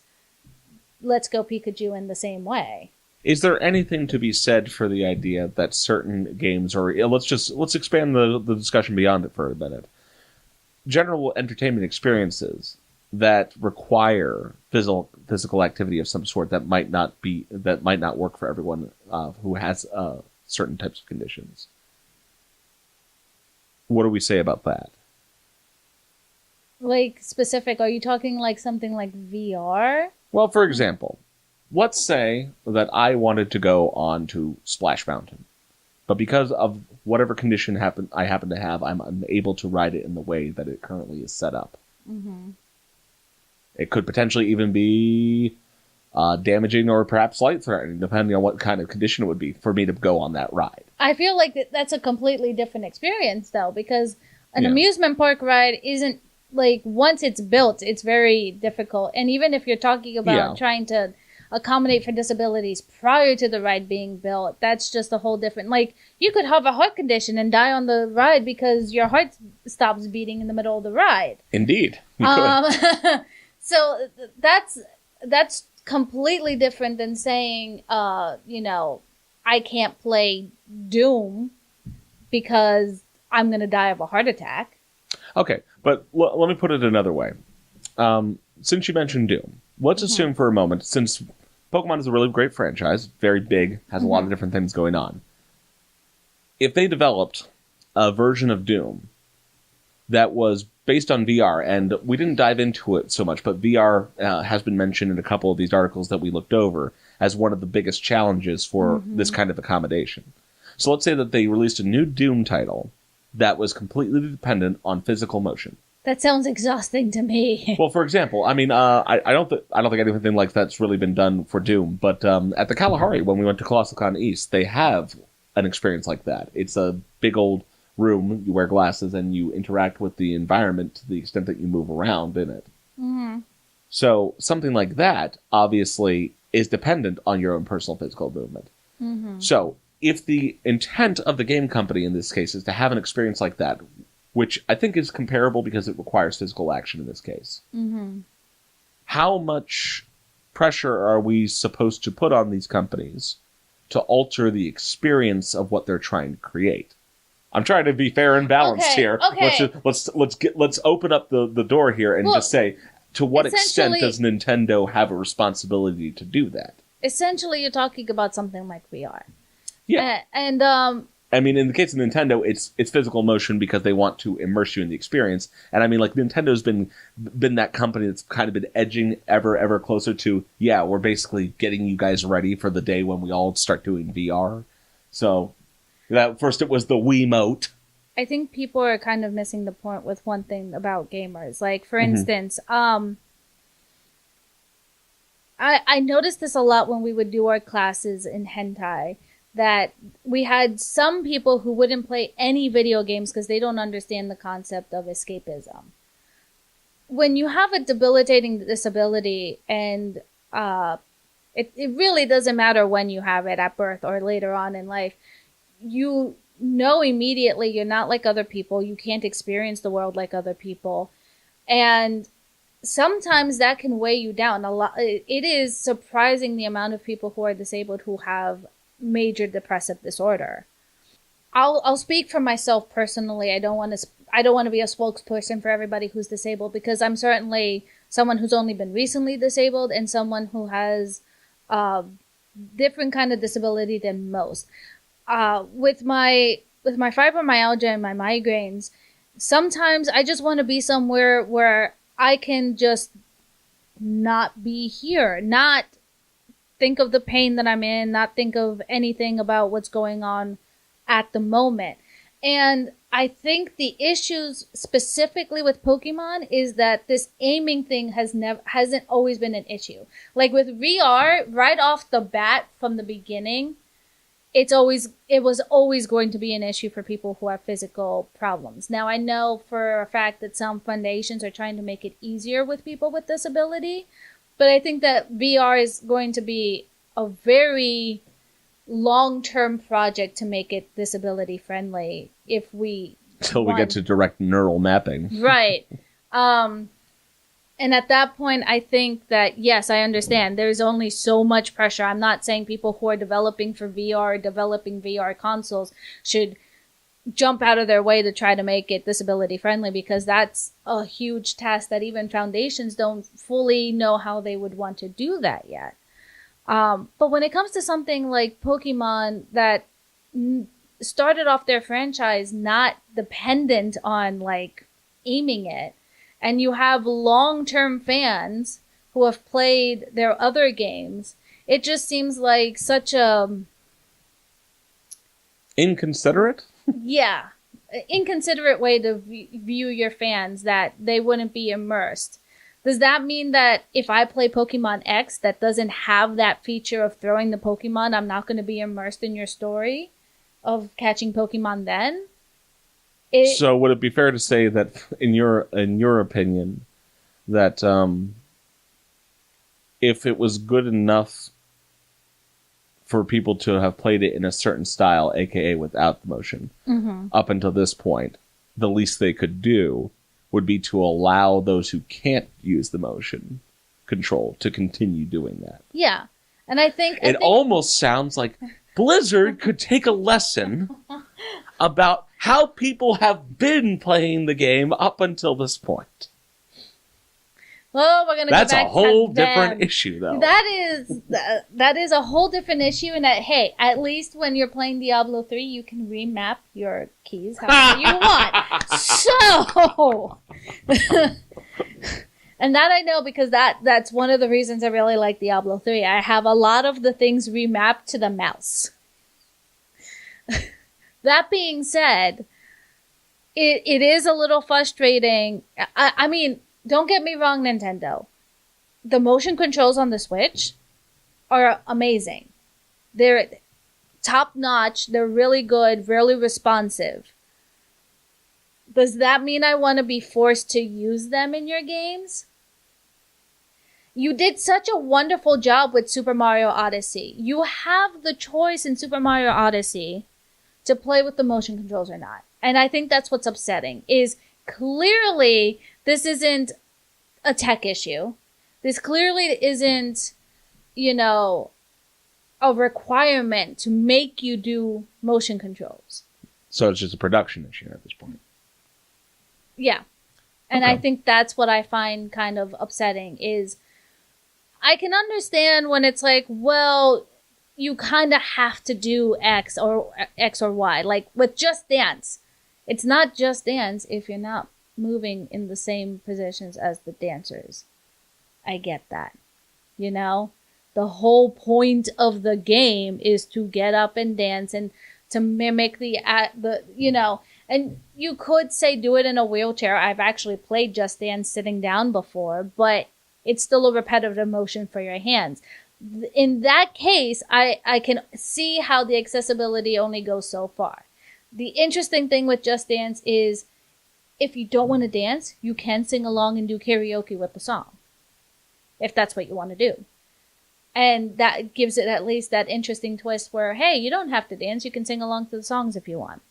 Let's Go Pikachu in the same way? Is there anything to be said for the idea that certain games, or let's expand the discussion beyond it for a minute, general entertainment experiences that require physical activity of some sort that might not work for everyone who has certain types of conditions? What do we say about that? Like, specific, are you talking like something like VR? Well, for example, let's say that I wanted to go on to Splash Mountain, but because of whatever condition I happen to have, I'm unable to ride it in the way that it currently is set up. Mm-hmm. It could potentially even be damaging or perhaps life-threatening, depending on what kind of condition it would be for me to go on that ride. I feel like that's a completely different experience, though, because an amusement park ride isn't, like, once it's built, it's very difficult. And even if you're talking about trying to accommodate for disabilities prior to the ride being built, that's just a whole different, like, you could have a heart condition and die on the ride because your heart stops beating in the middle of the ride. Indeed. You could. So that's completely different than saying, you know, I can't play Doom because I'm going to die of a heart attack. Okay, but let me put it another way. Since you mentioned Doom, let's assume for a moment, since Pokemon is a really great franchise, very big, has a lot of different things going on. If they developed a version of Doom that was based on VR, and we didn't dive into it so much, but VR has been mentioned in a couple of these articles that we looked over as one of the biggest challenges for this kind of accommodation. So let's say that they released a new Doom title that was completely dependent on physical motion. That sounds exhausting to me. Well, for example, I mean, I don't think anything like that's really been done for Doom, but at the Kalahari, when we went to ColossalCon East, they have an experience like that. It's a big old room, you wear glasses, and you interact with the environment to the extent that you move around in it. Mm-hmm. So something like that, obviously, is dependent on your own personal physical movement. Mm-hmm. So if the intent of the game company in this case is to have an experience like that, which I think is comparable because it requires physical action in this case, how much pressure are we supposed to put on these companies to alter the experience of what they're trying to create? I'm trying to be fair and balanced here. Okay. Let's open up the door here and just say, to what extent does Nintendo have a responsibility to do that? Essentially, you're talking about something like VR. Yeah. I mean, in the case of Nintendo, it's physical motion because they want to immerse you in the experience. And I mean, like, Nintendo's been that company that's kind of been edging ever closer to, yeah, we're basically getting you guys ready for the day when we all start doing VR. So that first it was the Wiimote. I think people are kind of missing the point with one thing about gamers. Like, for instance, I noticed this a lot when we would do our classes in hentai, that we had some people who wouldn't play any video games because they don't understand the concept of escapism. When you have a debilitating disability, and it really doesn't matter when you have it, at birth or later on in life, you know immediately you're not like other people. You can't experience the world like other people. And sometimes that can weigh you down a lot. It is surprising the amount of people who are disabled who have major depressive disorder. I'll speak for myself personally. I don't want to be a spokesperson for everybody who's disabled, because I'm certainly someone who's only been recently disabled and someone who has different kind of disability than most. With my fibromyalgia and my migraines, sometimes I just want to be somewhere where I can just not be here, not think of the pain that I'm in, not think of anything about what's going on at the moment. And I think the issues specifically with Pokemon is that this aiming thing hasn't always been an issue. Like with VR, right off the bat from the beginning, it was always going to be an issue for people who have physical problems. Now, I know for a fact that some foundations are trying to make it easier with people with disability, but I think that VR is going to be a very long-term project to make it disability friendly if we... Until we get to direct neural mapping. Right. And at that point, I think that, yes, I understand. There's only so much pressure. I'm not saying people who are developing for VR, developing VR consoles should jump out of their way to try to make it disability friendly, because that's a huge task that even foundations don't fully know how they would want to do that yet. But when it comes to something like Pokemon that started off their franchise not dependent on like aiming it, and you have long-term fans who have played their other games, it just seems like such a... Inconsiderate? Yeah. Inconsiderate way to view your fans, that they wouldn't be immersed. Does that mean that if I play Pokemon X that doesn't have that feature of throwing the Pokemon, I'm not going to be immersed in your story of catching Pokemon then? So would it be fair to say that, in your opinion, that if it was good enough for people to have played it in a certain style, aka without the motion, up until this point, the least they could do would be to allow those who can't use the motion control to continue doing that? Yeah. And I think... almost sounds like Blizzard could take a lesson about how people have been playing the game up until this point. Well, we're gonna That's go back a whole to different them. issue, though. That is a whole different issue. And that, hey, at least when you're playing Diablo 3, you can remap your keys however you want. So, and that I know because that's one of the reasons I really like Diablo 3. I have a lot of the things remapped to the mouse. That being said, it is a little frustrating. I mean, don't get me wrong, Nintendo. The motion controls on the Switch are amazing. They're top notch. They're really good, really responsive. Does that mean I want to be forced to use them in your games? You did such a wonderful job with Super Mario Odyssey. You have the choice in Super Mario Odyssey to play with the motion controls or not. And I think that's what's upsetting, is clearly this isn't a tech issue. This clearly isn't, a requirement to make you do motion controls. So it's just a production issue at this point. Yeah. And Okay. I think that's what I find kind of upsetting is I can understand when it's like, well, you kind of have to do X or Y. Like with Just Dance, it's not Just Dance if you're not moving in the same positions as the dancers. I get that. The whole point of the game is to get up and dance and to mimic and you could say do it in a wheelchair. I've actually played Just Dance sitting down before, but it's still a repetitive motion for your hands. In that case, I can see how the accessibility only goes so far. The interesting thing with Just Dance is if you don't want to dance, you can sing along and do karaoke with the song. If that's what you want to do. And that gives it at least that interesting twist where, hey, you don't have to dance. You can sing along to the songs if you want.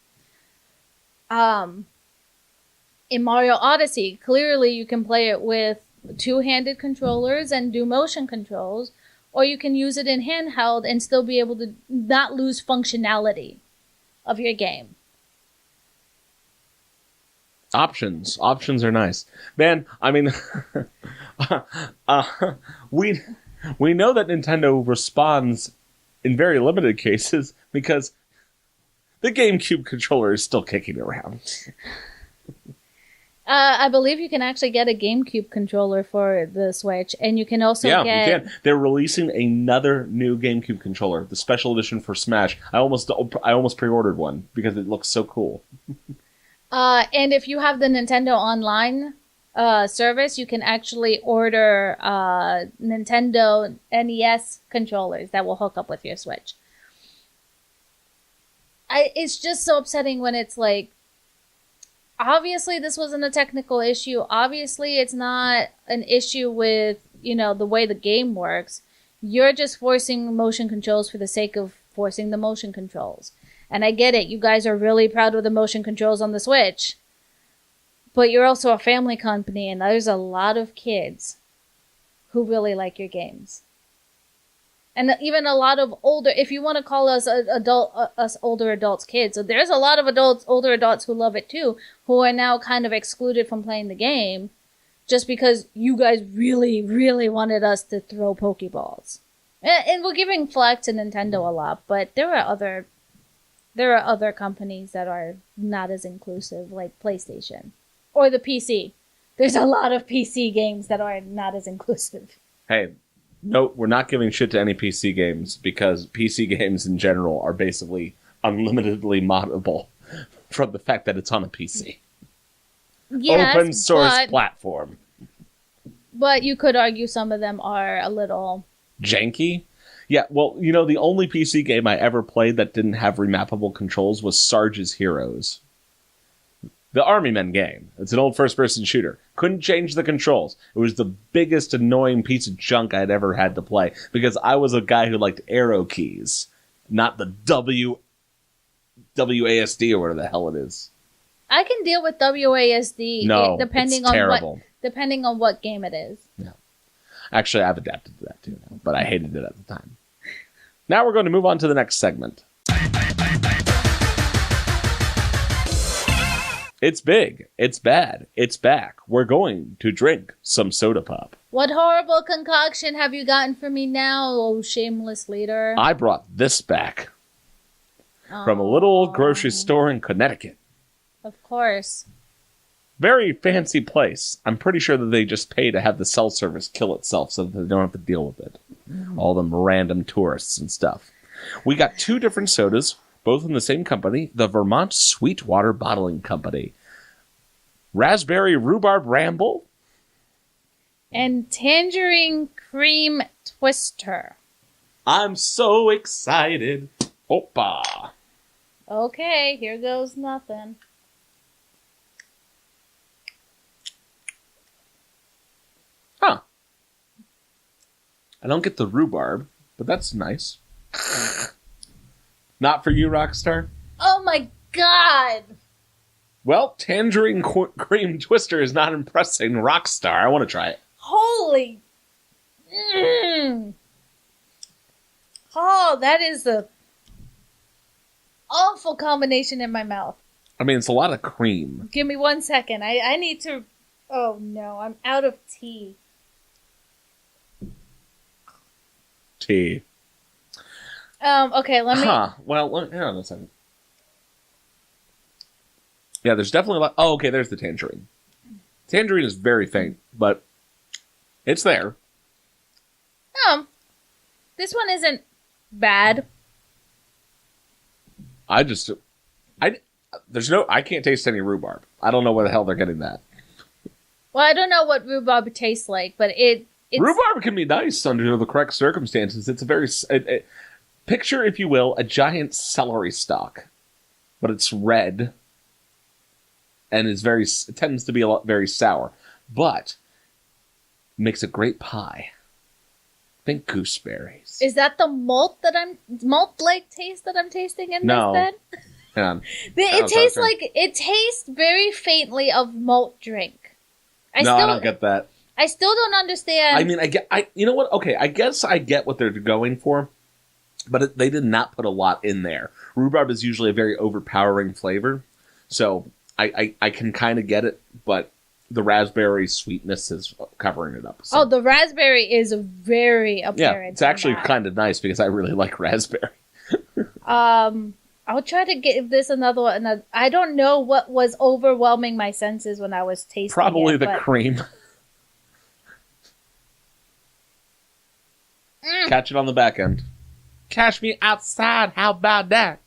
In Mario Odyssey, clearly you can play it with two-handed controllers and do motion controls, or you can use it in handheld and still be able to not lose functionality of your game. Options are nice, man. I mean, we know that Nintendo responds in very limited cases because the GameCube controller is still kicking around. I believe you can actually get a GameCube controller for the Switch, and you can also get... Yeah, you can. They're releasing another new GameCube controller, the special edition for Smash. I almost pre-ordered one because it looks so cool. And if you have the Nintendo Online service, you can actually order Nintendo NES controllers that will hook up with your Switch. It's just so upsetting when it's like, obviously this wasn't a technical issue. Obviously it's not an issue with, the way the game works. You're just forcing motion controls for the sake of forcing the motion controls. And I get it. You guys are really proud of the motion controls on the Switch. But you're also a family company, and there's a lot of kids who really like your games. And even a lot of older, if you want to call us us older adults kids, so there's a lot of older adults who love it too, who are now kind of excluded from playing the game just because you guys really, really wanted us to throw Pokeballs. And we're giving flack to Nintendo a lot, but there are other companies that are not as inclusive, like PlayStation. Or the PC. There's a lot of PC games that are not as inclusive. Hey, no, we're not giving shit to any PC games because PC games in general are basically unlimitedly moddable from the fact that it's on a PC. Yes, open source platform. But you could argue some of them are a little... janky? Yeah, well, the only PC game I ever played that didn't have remappable controls was Sarge's Heroes. The Army Men game. It's an old first-person shooter. Couldn't change the controls. It was the biggest annoying piece of junk I'd ever had to play because I was a guy who liked arrow keys, not the WASD or whatever the hell it is. I can deal with WASD depending on what game it is. No. Actually, I've adapted to that too now, but I hated it at the time. Now we're going to move on to the next segment. It's big. It's bad. It's back. We're going to drink some Sodapop. What horrible concoction have you gotten for me now, oh shameless leader? I brought this back from a little grocery store in Connecticut. Of course. Very fancy place. I'm pretty sure that they just pay to have the cell service kill itself so that they don't have to deal with it. All them random tourists and stuff. We got 2 different sodas, both in the same company, the Vermont Sweetwater Bottling Company. Raspberry Rhubarb Ramble. And Tangerine Cream Twister. I'm so excited. Opa. Okay, here goes nothing. Huh. I don't get the rhubarb, but that's nice. Not for you, Rockstar? Oh my god! Well, Tangerine Cream Twister is not impressing Rockstar. I want to try it. Holy... Oh, that is a awful combination in my mouth. I mean, it's a lot of cream. Give me 1 second. I need to... Oh no, I'm out of tea. Tea. Okay, let me... Well, hang on a second. Yeah, there's definitely a lot... Oh, okay, there's the tangerine. Tangerine is very faint, but it's there. This one isn't bad. I can't taste any rhubarb. I don't know where the hell they're getting that. Well, I don't know what rhubarb tastes like, but it's... Rhubarb can be nice under the correct circumstances. It's a very... picture, if you will, a giant celery stalk, but it's red and it tends to be very sour, but makes a great pie. Think gooseberries. Is that the malt-like taste that I'm tasting in No. this then? Hang on. It tastes very faintly of malt drink. I don't get that. I still don't understand. I mean, you know what? Okay, I guess I get what they're going for, but they did not put a lot in there. Rhubarb is usually a very overpowering flavor, so I can kind of get it, but the raspberry sweetness is covering it up. So. Oh, the raspberry is very apparent. Yeah, it's actually kind of nice because I really like raspberry. I'll try to give this another one. I don't know what was overwhelming my senses when I was tasting Probably it. the cream. Catch it on the back end. Catch me outside. How about that?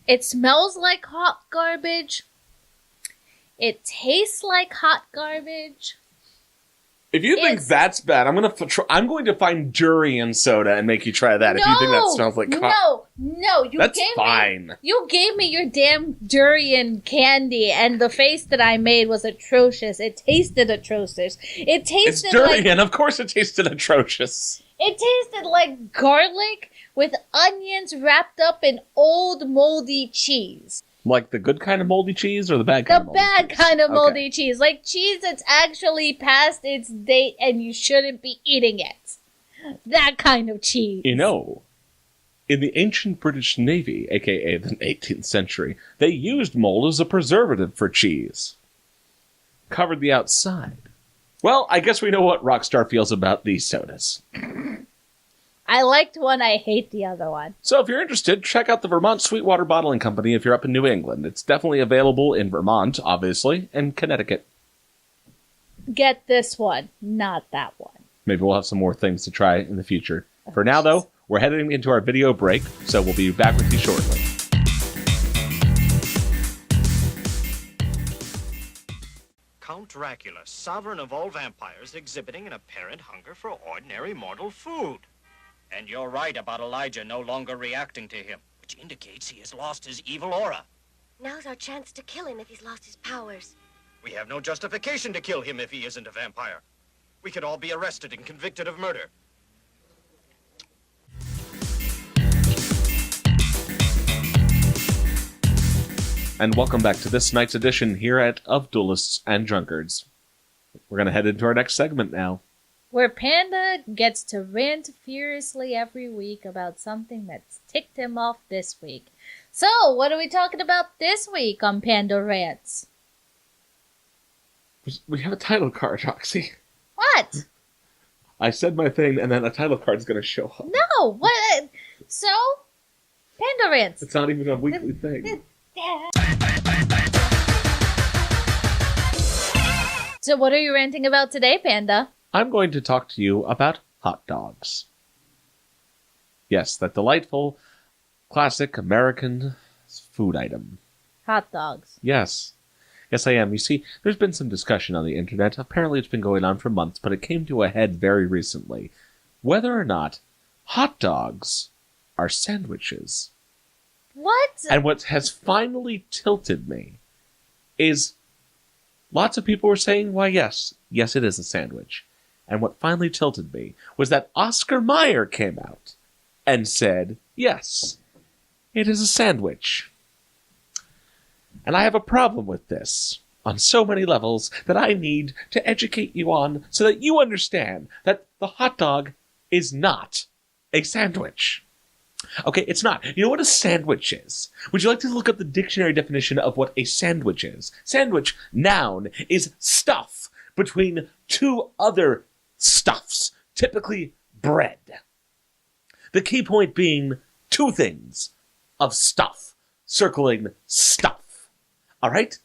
It smells like hot garbage. It tastes like hot garbage. If you think that's bad, I'm going to find durian soda and make you try that. If you think that smells like hot. No, that's fine. You gave me your damn durian candy, and the face that I made was atrocious. It tasted atrocious. It's durian. Of course, it tasted atrocious. It tasted like garlic with onions wrapped up in old moldy cheese. Like the good kind of moldy cheese or the bad kind of moldy cheese? The bad kind of moldy cheese. Like cheese that's actually past its date and you shouldn't be eating it. That kind of cheese. You know, in the ancient British Navy, aka the 18th century, they used mold as a preservative for cheese. Covered the outside. Well, I guess we know what Rockstar feels about these sodas. I liked one, I hate the other one. So if you're interested, check out the Vermont Sweetwater Bottling Company if you're up in New England. It's definitely available in Vermont, obviously, and Connecticut. Get this one, not that one. Maybe we'll have some more things to try in the future. For now, though, we're heading into our video break, so we'll be back with you shortly. Count Dracula, sovereign of all vampires, exhibiting an apparent hunger for ordinary mortal food. And you're right about Elijah no longer reacting to him, which indicates he has lost his evil aura. Now's our chance to kill him if he's lost his powers. We have no justification to kill him if he isn't a vampire. We could all be arrested and convicted of murder. And welcome back to this night's edition here at Of Duelists and Drunkards. We're going to head into our next segment now. Where Panda gets to rant furiously every week about something that's ticked him off this week. So, what are we talking about this week on Panda Rants? We have a title card, Roxy. What? I said my thing, and then a title card's going to show up. No, what? So, Panda Rants. It's not even a weekly thing. So, what are you ranting about today, Panda? I'm going to talk to you about hot dogs. Yes, that delightful, classic American food item. Hot dogs. Yes. Yes, I am. You see, there's been some discussion on the internet. Apparently it's been going on for months, but it came to a head very recently. Whether or not hot dogs are sandwiches. What? And what has finally tilted me is lots of people were saying, why, yes, it is a sandwich. And what finally tilted me was that Oscar Mayer came out and said, yes, it is a sandwich. And I have a problem with this on so many levels that I need to educate you on so that you understand that the hot dog is not a sandwich. Okay, it's not. You know what a sandwich is? Would you like to look up the dictionary definition of what a sandwich is? Sandwich, noun, is stuff between two other stuffs, typically bread. The key point being two things of stuff, circling stuff. All right?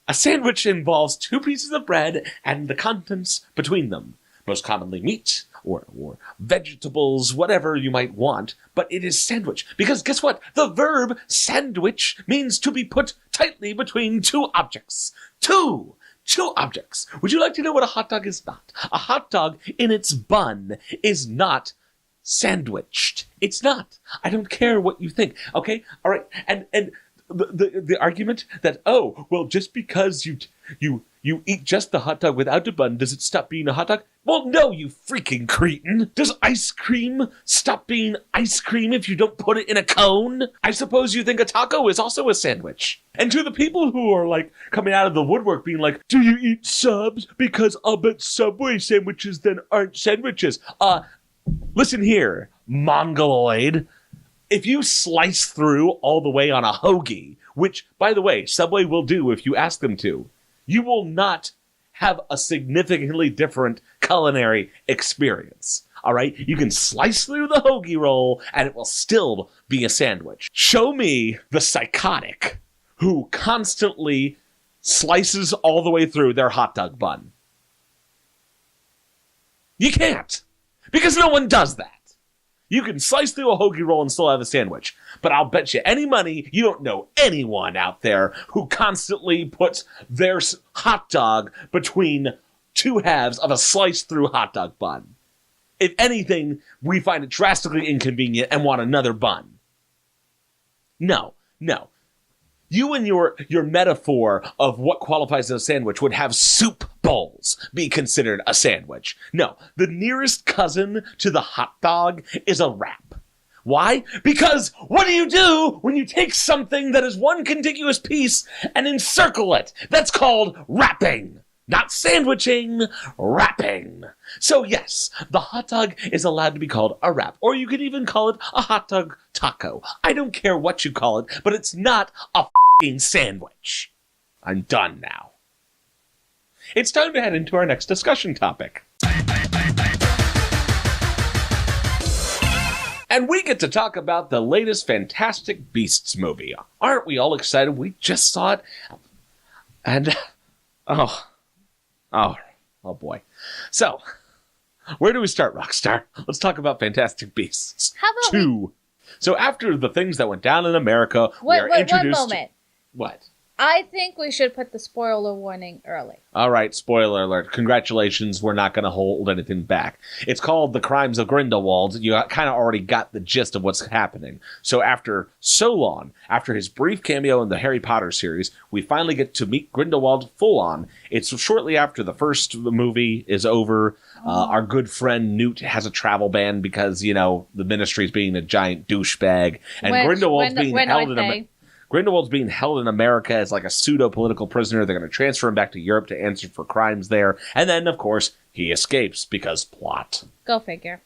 A sandwich involves two pieces of bread and the contents between them. Most commonly meat or vegetables, whatever you might want, but it is sandwich. Because guess what? The verb sandwich means to be put tightly between two objects. Two objects. Would you like to know what a hot dog is not? A hot dog in its bun is not sandwiched. It's not. I don't care what you think. Okay? All right. And the argument that, oh, well, just because you eat just the hot dog without the bun, does it stop being a hot dog? Well, no, you freaking cretin. Does ice cream stop being ice cream if you don't put it in a cone? I suppose you think a taco is also a sandwich. And to the people who are, like, coming out of the woodwork being like, do you eat subs? Because I'll bet Subway sandwiches then aren't sandwiches. Listen here, Mongoloid. If you slice through all the way on a hoagie, which, by the way, Subway will do if you ask them to, you will not have a significantly different culinary experience. All right? You can slice through the hoagie roll, and it will still be a sandwich. Show me the psychotic who constantly slices all the way through their hot dog bun. You can't. Because no one does that. You can slice through a hoagie roll and still have a sandwich. But I'll bet you any money you don't know anyone out there who constantly puts their hot dog between two halves of a sliced through hot dog bun. If anything, we find it drastically inconvenient and want another bun. No. You and your metaphor of what qualifies as a sandwich would have soup bowls be considered a sandwich. No, the nearest cousin to the hot dog is a wrap. Why? Because what do when you take something that is one contiguous piece and encircle it? That's called wrapping. Not sandwiching, wrapping. So yes, the hot dog is allowed to be called a wrap, or you could even call it a hot dog taco. I don't care what you call it, but it's not a f***ing sandwich. I'm done now. It's time to head into our next discussion topic. And we get to talk about the latest Fantastic Beasts movie. Aren't we all excited? We just saw it. And, oh boy. So, where do we start, Rockstar? Let's talk about Fantastic Beasts. How about 2. So after the things that went down in America, we are introduced... One moment. What? I think we should put the spoiler warning early. All right, spoiler alert. Congratulations, we're not going to hold anything back. It's called The Crimes of Grindelwald. You kind of already got the gist of what's happening. So after so long, after his brief cameo in the Harry Potter series, we finally get to meet Grindelwald full on. It's shortly after the first movie is over. Our good friend Newt has a travel ban because, you know, the Ministry's being a giant douchebag. And Grindelwald's being held in America as like a pseudo-political prisoner. They're going to transfer him back to Europe to answer for crimes there. And then, of course, he escapes because plot. Go figure.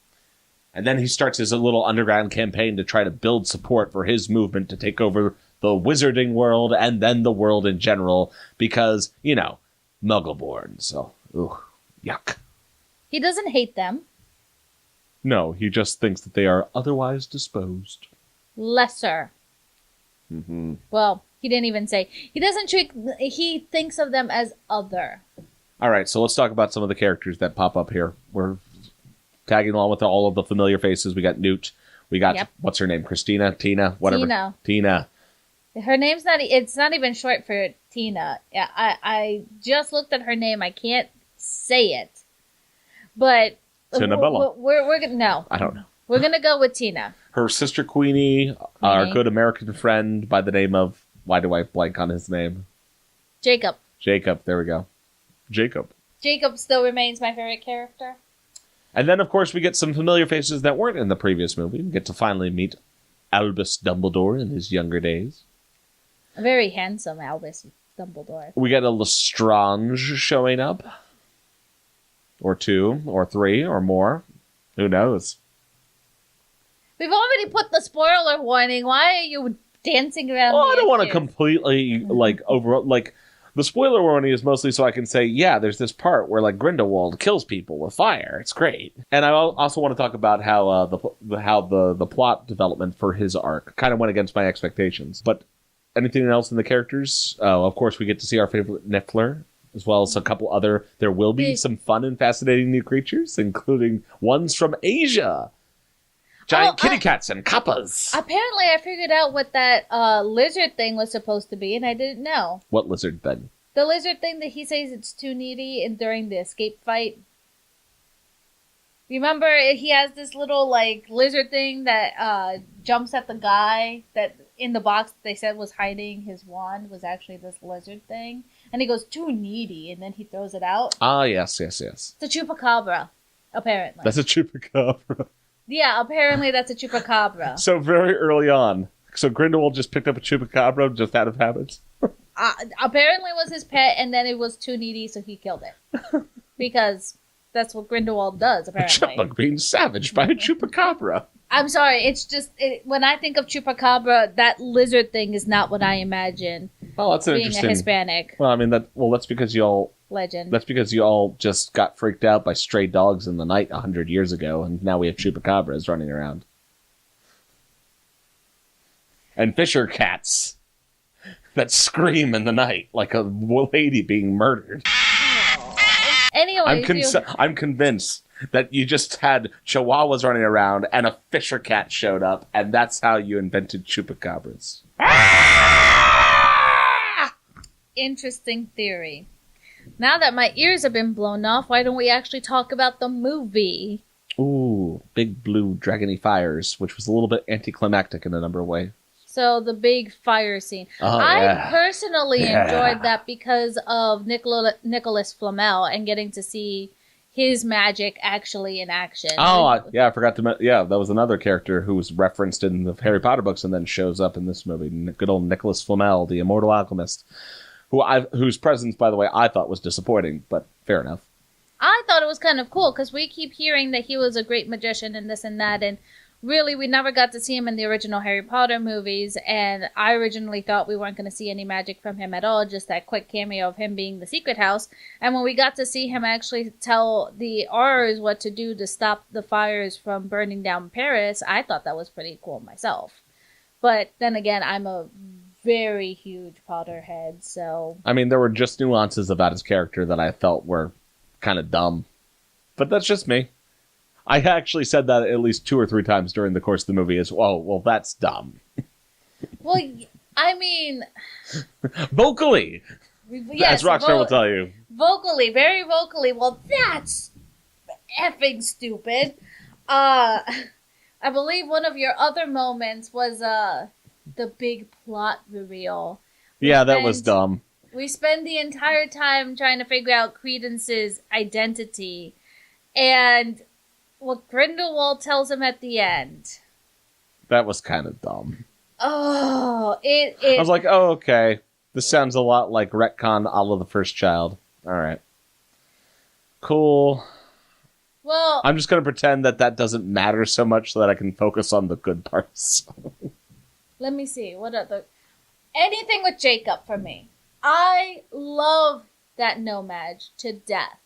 And then he starts his little underground campaign to try to build support for his movement to take over the wizarding world and then the world in general because, Muggleborn. So, yuck. He doesn't hate them. No, he just thinks that they are otherwise disposed. Lesser. Mm-hmm. Well, he didn't even say. He thinks of them as other. All right, so let's talk about some of the characters that pop up here. We're tagging along with all of the familiar faces. We got Newt. We got, What's her name? Christina? Tina? Whatever. Tina. Her name's it's not even short for Tina. Yeah, I just looked at her name. I can't say it. But Tinabella. We're gonna no. I don't know. We're gonna go with Tina. Her sister Queenie, our good American friend by the name of, why do I blank on his name? Jacob. There we go. Jacob still remains my favorite character. And then, of course, we get some familiar faces that weren't in the previous movie. We get to finally meet Albus Dumbledore in his younger days. A very handsome Albus Dumbledore. We get a Lestrange showing up. Or 2, or 3, or more. Who knows? We've already put the spoiler warning. Why are you dancing around? Well, I don't want to completely, the spoiler warning is mostly so I can say, yeah, there's this part where, Grindelwald kills people with fire. It's great. And I also want to talk about how the plot development for his arc kind of went against my expectations. But anything else in the characters? Of course, we get to see our favorite Niffler, as well as a couple other. There will be some fun and fascinating new creatures, including ones from Asia. Giant kitty cats and kappas. Apparently, I figured out what that lizard thing was supposed to be, and I didn't know. What lizard thing? The lizard thing that he says it's too needy and during the escape fight. Remember, he has this little, lizard thing that jumps at the guy that in the box they said was hiding his wand was actually this lizard thing. And he goes, too needy, and then he throws it out. Ah, yes. It's a chupacabra, apparently. That's a chupacabra. Yeah, apparently that's a chupacabra. So very early on. So Grindelwald just picked up a chupacabra just out of habit? Apparently it was his pet, and then it was too needy, so he killed it. Because that's what Grindelwald does, apparently. A chipmunk being savaged by a chupacabra. I'm sorry, it's just, when I think of chupacabra, that lizard thing is not what I imagine. Well, that's being a Hispanic. Well, I mean, that's because y'all... Legend. That's because you all just got freaked out by stray dogs in the night 100 years ago, and now we have chupacabras running around. And fisher cats that scream in the night like a lady being murdered. Anyway, I'm convinced that you just had chihuahuas running around and a fisher cat showed up, and that's how you invented chupacabras. Interesting theory. Now that my ears have been blown off, why don't we actually talk about the movie? Ooh, big blue dragony fires, which was a little bit anticlimactic in a number of ways. So the big fire scene. I personally enjoyed that because of Nicholas Flamel and getting to see his magic actually in action. Oh, yeah, I forgot to yeah, that was another character who was referenced in the Harry Potter books and then shows up in this movie. Good old Nicholas Flamel, the immortal alchemist. Whose presence, by the way, I thought was disappointing, but fair enough. I thought it was kind of cool, because we keep hearing that he was a great magician and this and that, and really, we never got to see him in the original Harry Potter movies, and I originally thought we weren't going to see any magic from him at all, just that quick cameo of him being the secret house, and when we got to see him actually tell the Aurors what to do to stop the fires from burning down Paris, I thought that was pretty cool myself. But then again, I'm a very huge Potterhead, so... I mean, there were just nuances about his character that I felt were kind of dumb. But that's just me. I actually said that at least 2 or 3 times during the course of the movie as, oh, well, that's dumb. Well, I mean... Vocally! Yes, as Rockstar will tell you. Vocally, very vocally. Well, that's effing stupid. I believe one of your other moments was, the big plot reveal. That was dumb. We spend the entire time trying to figure out Credence's identity, and what Grindelwald tells him at the end. That was kind of dumb. Oh, I was like, oh, okay. This sounds a lot like retcon a la The First Child. All right. Cool. Well, I'm just going to pretend that doesn't matter so much so that I can focus on the good parts. let me see. What other... Anything with Jacob for me. I love that nomad to death.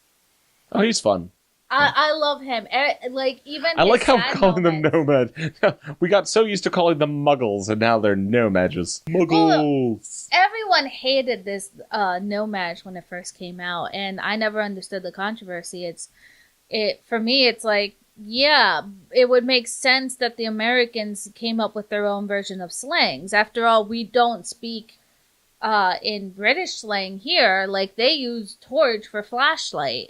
Oh, he's fun. I love him. Like, even I like how sad we're calling them moments. nomad. We got so used to calling them muggles, and now they're nomads. Muggles! Everyone hated this nomad when it first came out, and I never understood the controversy. For me, it's like, yeah, it would make sense that the Americans came up with their own version of slangs. After all, we don't speak in British slang here. Like, they use torch for flashlight,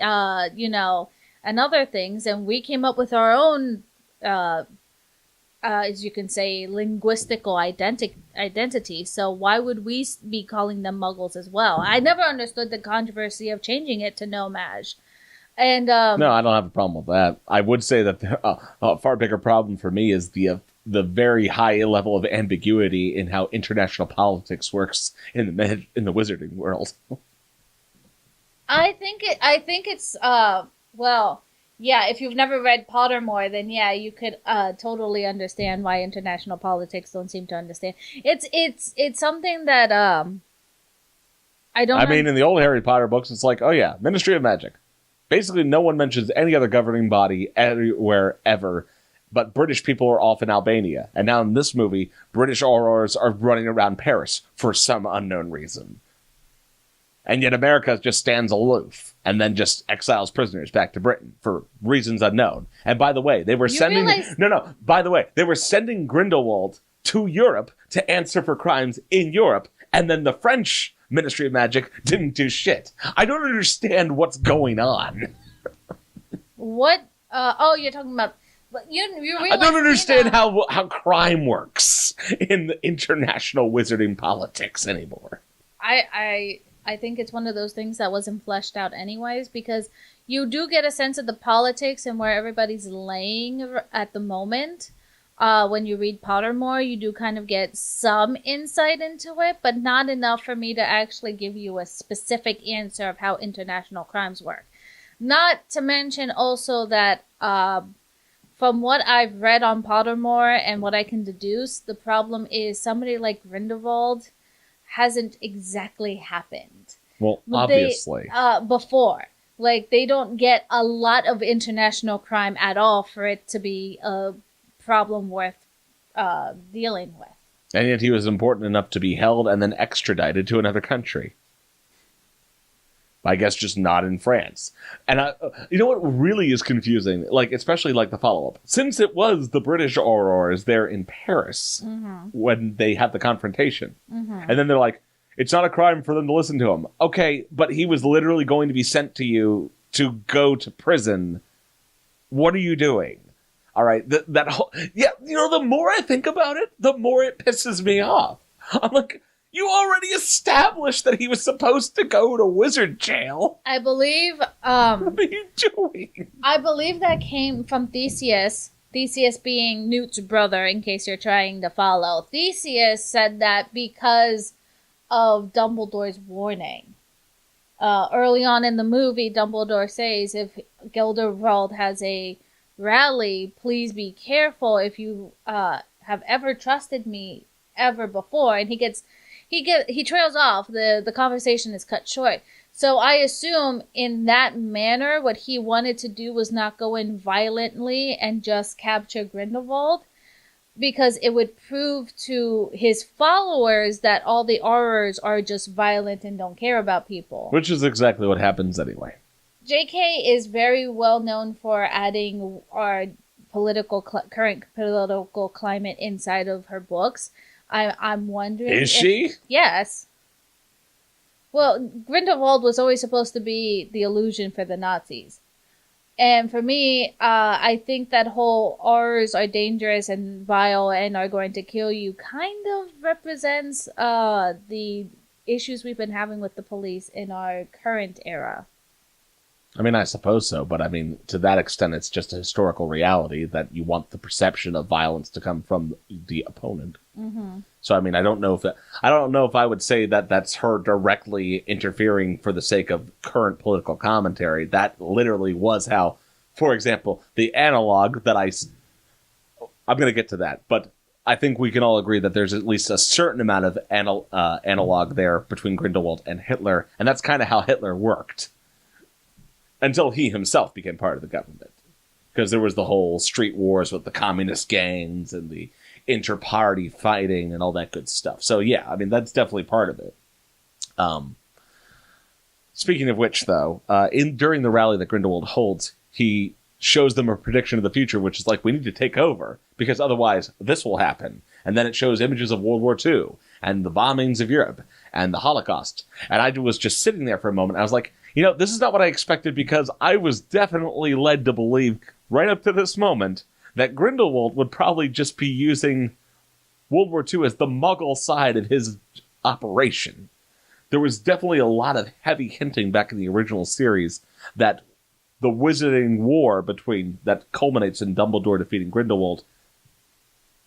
and other things, and we came up with our own, as you can say, linguistical identity. So why would we be calling them muggles as well? I never understood the controversy of changing it to nomad. And no, I don't have a problem with that. I would say that a far bigger problem for me is the very high level of ambiguity in how international politics works in the wizarding world. I think it's well, yeah, if you've never read Pottermore, then yeah, you could totally understand why international politics don't seem to understand. It's something that I mean, in the old Harry Potter books, it's like, oh yeah, Ministry of Magic. Basically, no one mentions any other governing body anywhere ever, but British people are off in Albania. And now in this movie, British aurors are running around Paris for some unknown reason. And yet America just stands aloof and then just exiles prisoners back to Britain for reasons unknown. And by the way, they were they were sending Grindelwald to Europe to answer for crimes in Europe, and then the French Ministry of Magic didn't do shit. I don't understand what's going on. What? You're talking about... But you realize... I don't understand how crime works in the international wizarding politics anymore. I think it's one of those things that wasn't fleshed out anyways, because you do get a sense of the politics and where everybody's laying at the moment. When you read Pottermore, you do kind of get some insight into it, but not enough for me to actually give you a specific answer of how international crimes work. Not to mention also that from what I've read on Pottermore and what I can deduce, the problem is somebody like Grindelwald hasn't exactly happened. Well, obviously. Before. Like, they don't get a lot of international crime at all for it to be a problem worth dealing with. And yet he was important enough to be held and then extradited to another country. I guess just not in France. And you know what really is confusing? Like, especially like the follow-up. Since it was the British aurors there in Paris when they had the confrontation. And then they're like, it's not a crime for them to listen to him. Okay, but he was literally going to be sent to you to go to prison. What are you doing? All right, that whole... Yeah, the more I think about it, the more it pisses me off. I'm like... You already established that he was supposed to go to wizard jail. I believe... what are you doing? I believe that came from Theseus. Theseus being Newt's brother, in case you're trying to follow. Theseus said that because of Dumbledore's warning. Early on in the movie, Dumbledore says, if Grindelwald has a rally, please be careful if you have ever trusted me ever before. And he trails off. The conversation is cut short. So I assume in that manner, what he wanted to do was not go in violently and just capture Grindelwald, because it would prove to his followers that all the aurors are just violent and don't care about people. Which is exactly what happens anyway. JK is very well known for adding our current political climate inside of her books. I'm wondering... Is she? Yes. Well, Grindelwald was always supposed to be the illusion for the Nazis. And for me, I think that whole R's are dangerous and vile and are going to kill you kind of represents the issues we've been having with the police in our current era. I mean, I suppose so, but I mean, to that extent, it's just a historical reality that you want the perception of violence to come from the opponent. So, I mean, I don't know if I would say that that's her directly interfering for the sake of current political commentary. That literally was how for example, the analog that I'm going to get to that, but I think we can all agree that there's at least a certain amount of analog there between Grindelwald and Hitler, and that's kind of how Hitler worked. Until he himself became part of the government. Because there was the whole street wars with the communist gangs and the inter-party fighting and all that good stuff. So yeah, I mean, that's definitely part of it. Speaking of which, though, during the rally that Grindelwald holds, he shows them a prediction of the future, which is like, we need to take over, because otherwise this will happen. And then it shows images of World War II, and the bombings of Europe, and the Holocaust. And I was just sitting there for a moment, I was like, this is not what I expected, because I was definitely led to believe, right up to this moment, that Grindelwald would probably just be using World War II as the Muggle side of his operation. There was definitely a lot of heavy hinting back in the original series that the Wizarding War that culminates in Dumbledore defeating Grindelwald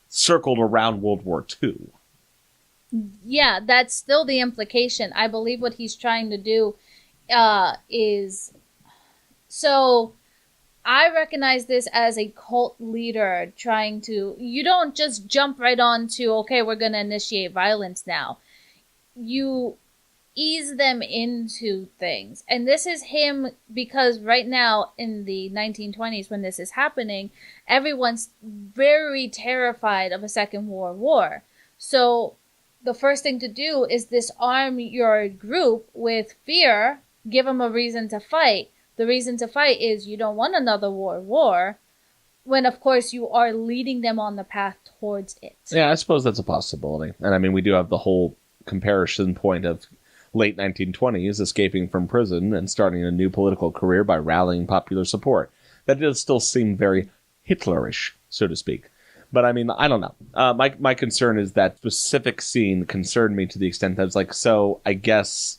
circled around World War II. Yeah, that's still the implication. I believe what he's trying to do is... So, I recognize this as a cult leader trying to... You don't just jump right on to, okay, we're going to initiate violence now. You ease them into things. And this is him, because right now in the 1920s when this is happening, everyone's very terrified of a Second World War. So the first thing to do is disarm your group with fear, give them a reason to fight. The reason to fight is you don't want another world war, when of course you are leading them on the path towards it. Yeah, I suppose that's a possibility. And I mean, we do have the whole comparison point of late 1920s, escaping from prison and starting a new political career by rallying popular support. That does still seem very Hitlerish, so to speak. But I mean, I don't know. My concern is that specific scene concerned me to the extent that it's like, so I guess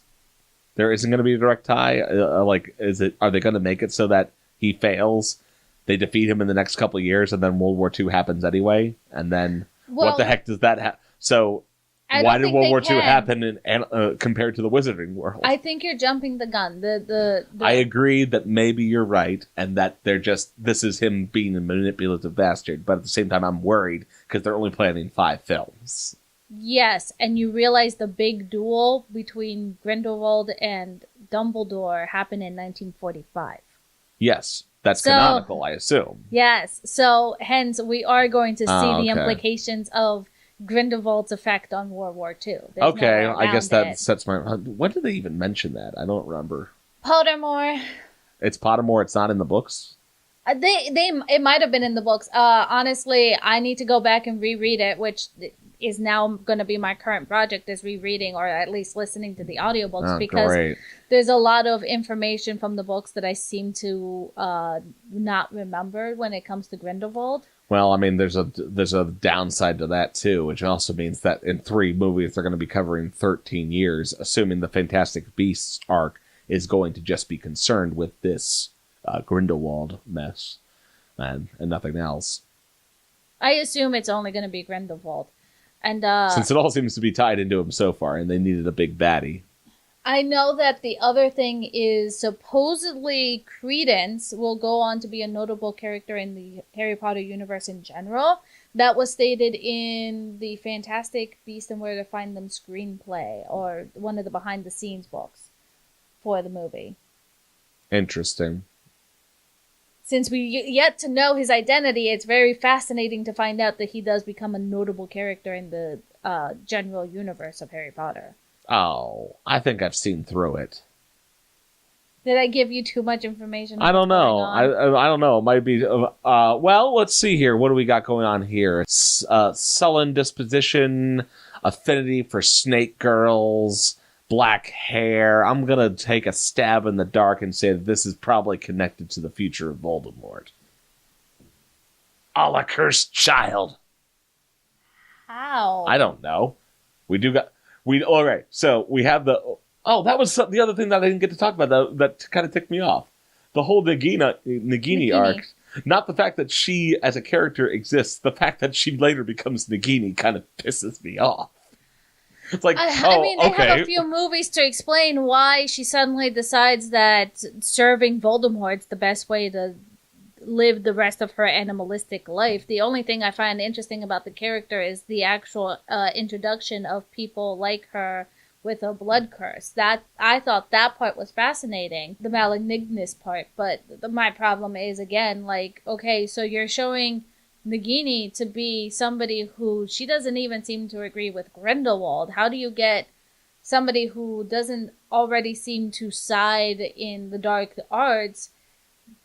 there isn't going to be a direct tie? Are they going to make it so that he fails? They defeat him in the next couple of years, and then World War II happens anyway? And then what the heck does that have? So why did World War II happen compared to the Wizarding World? I think you're jumping the gun. I agree that maybe you're right, and that this is him being a manipulative bastard, but at the same time I'm worried, because they're only planning 5 films. Yes, and you realize the big duel between Grindelwald and Dumbledore happened in 1945. Yes, that's canonical, I assume. Yes, so hence we are going to see the implications of Grindelwald's effect on World War II. Okay, I guess that sets my... When did they even mention that? I don't remember. Pottermore. It's Pottermore, it's not in the books? It might have been in the books. Honestly, I need to go back and reread it, which is now going to be my current project, is rereading or at least listening to the audiobooks, because there's a lot of information from the books that I seem to not remember when it comes to Grindelwald. Well, I mean, there's a downside to that too, which also means that in 3 movies they're going to be covering 13 years, assuming the Fantastic Beasts arc is going to just be concerned with this Grindelwald mess and nothing else. I assume it's only going to be Grindelwald. And since it all seems to be tied into him so far, and they needed a big baddie. I know that the other thing is supposedly Credence will go on to be a notable character in the Harry Potter universe in general. That was stated in the Fantastic Beasts and Where to Find Them screenplay, or one of the behind-the-scenes books for the movie. Interesting. Since we yet to know his identity, it's very fascinating to find out that he does become a notable character in the general universe of Harry Potter. Oh, I think I've seen through it. Did I give you too much information? I don't know. I don't know. It might be... well, let's see here. What do we got going on here? Sullen disposition, affinity for snake girls, black hair. I'm going to take a stab in the dark and say that this is probably connected to the future of Voldemort. A cursed child. How? I don't know. All right, so we have the... Oh, that was the other thing that I didn't get to talk about that kind of ticked me off. The whole Nagini arc. Not the fact that she, as a character, exists. The fact that she later becomes Nagini kind of pisses me off. It's like, I mean, they have a few movies to explain why she suddenly decides that serving Voldemort's the best way to live the rest of her animalistic life. The only thing I find interesting about the character is the actual introduction of people like her with a blood curse. That I thought that part was fascinating, the malignignus part. But my problem is, again, like, okay, so you're showing Nagini to be somebody who she doesn't even seem to agree with Grindelwald. How do you get somebody who doesn't already seem to side in the dark arts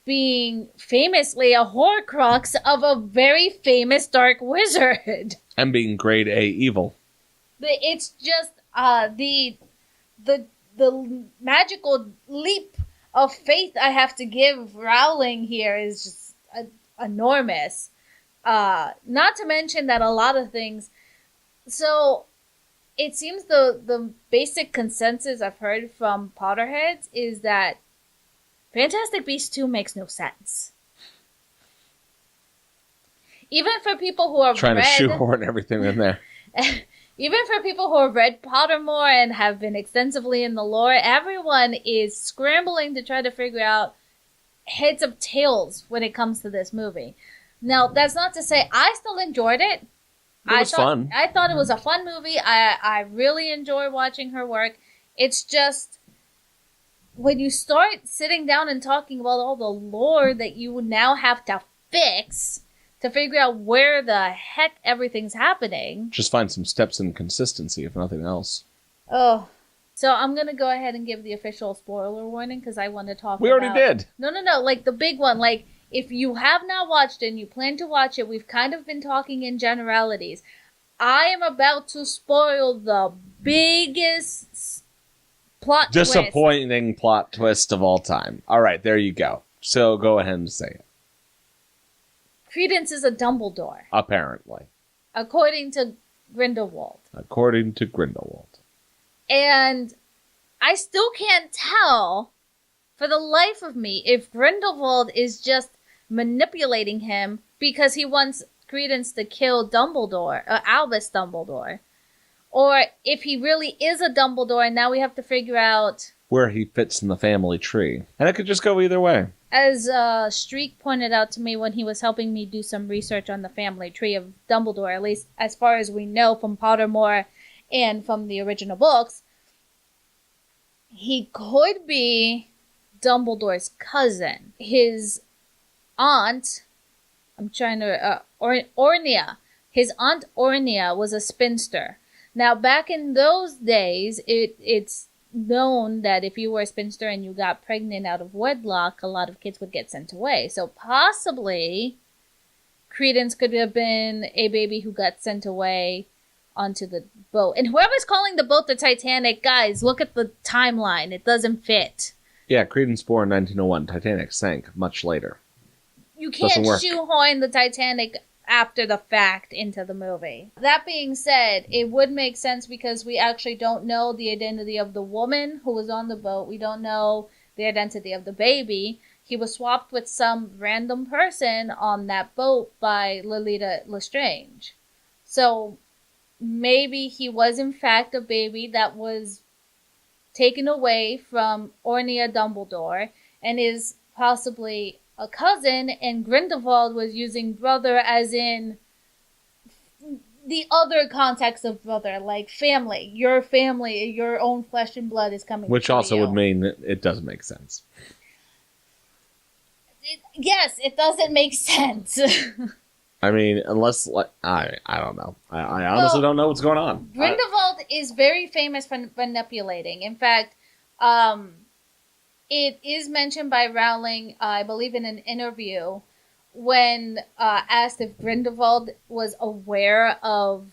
being famously a Horcrux of a very famous dark wizard? And being grade A evil. It's just the magical leap of faith I have to give Rowling here is just enormous. Not to mention that a lot of things. So it seems the basic consensus I've heard from Potterheads is that Fantastic Beasts 2 makes no sense. Even for people who are trying to shoehorn everything in there. Even for people who have read Pottermore and have been extensively in the lore, everyone is scrambling to try to figure out heads of tails when it comes to this movie. Now, that's not to say I still enjoyed it. It was fun. I thought it was a fun movie. I really enjoy watching her work. It's just, when you start sitting down and talking about all the lore that you now have to fix to figure out where the heck everything's happening. Just find some steps in consistency, if nothing else. Oh. So I'm going to go ahead and give the official spoiler warning because I want to talk about... We already did. No. Like the big one. Like, if you have not watched it and you plan to watch it, we've kind of been talking in generalities. I am about to spoil the biggest plot disappointing plot twist of all time. All right, there you go. So go ahead and say it. Credence is a Dumbledore. Apparently. According to Grindelwald. And I still can't tell, for the life of me, if Grindelwald is just manipulating him because he wants Credence to kill Dumbledore, Albus Dumbledore, or if he really is a Dumbledore and now we have to figure out where he fits in the family tree. And it could just go either way. As Streak pointed out to me when he was helping me do some research on the family tree of Dumbledore, at least as far as we know from Pottermore and from the original books, he could be Dumbledore's cousin. His aunt, Ornia. His aunt Ornia was a spinster. Now, back in those days, it's known that if you were a spinster and you got pregnant out of wedlock, a lot of kids would get sent away. So possibly Credence could have been a baby who got sent away onto the boat. And whoever's calling the boat the Titanic, guys, look at the timeline. It doesn't fit. Yeah, Credence born 1901. Titanic sank much later. You can't shoehorn the Titanic after the fact into the movie. That being said, it would make sense because we actually don't know the identity of the woman who was on the boat. We don't know the identity of the baby. He was swapped with some random person on that boat by Lolita Lestrange. So maybe he was in fact a baby that was taken away from Ornia Dumbledore and is possibly a cousin, and Grindelwald was using brother as in the other context of brother, like family. Your family, your own flesh and blood is coming. Which also would mean that it doesn't make sense. Yes, it doesn't make sense. I mean, unless, like, I don't know. I honestly don't know what's going on. Grindelwald is very famous for manipulating. In fact, it is mentioned by Rowling, I believe in an interview, when asked if Grindelwald was aware of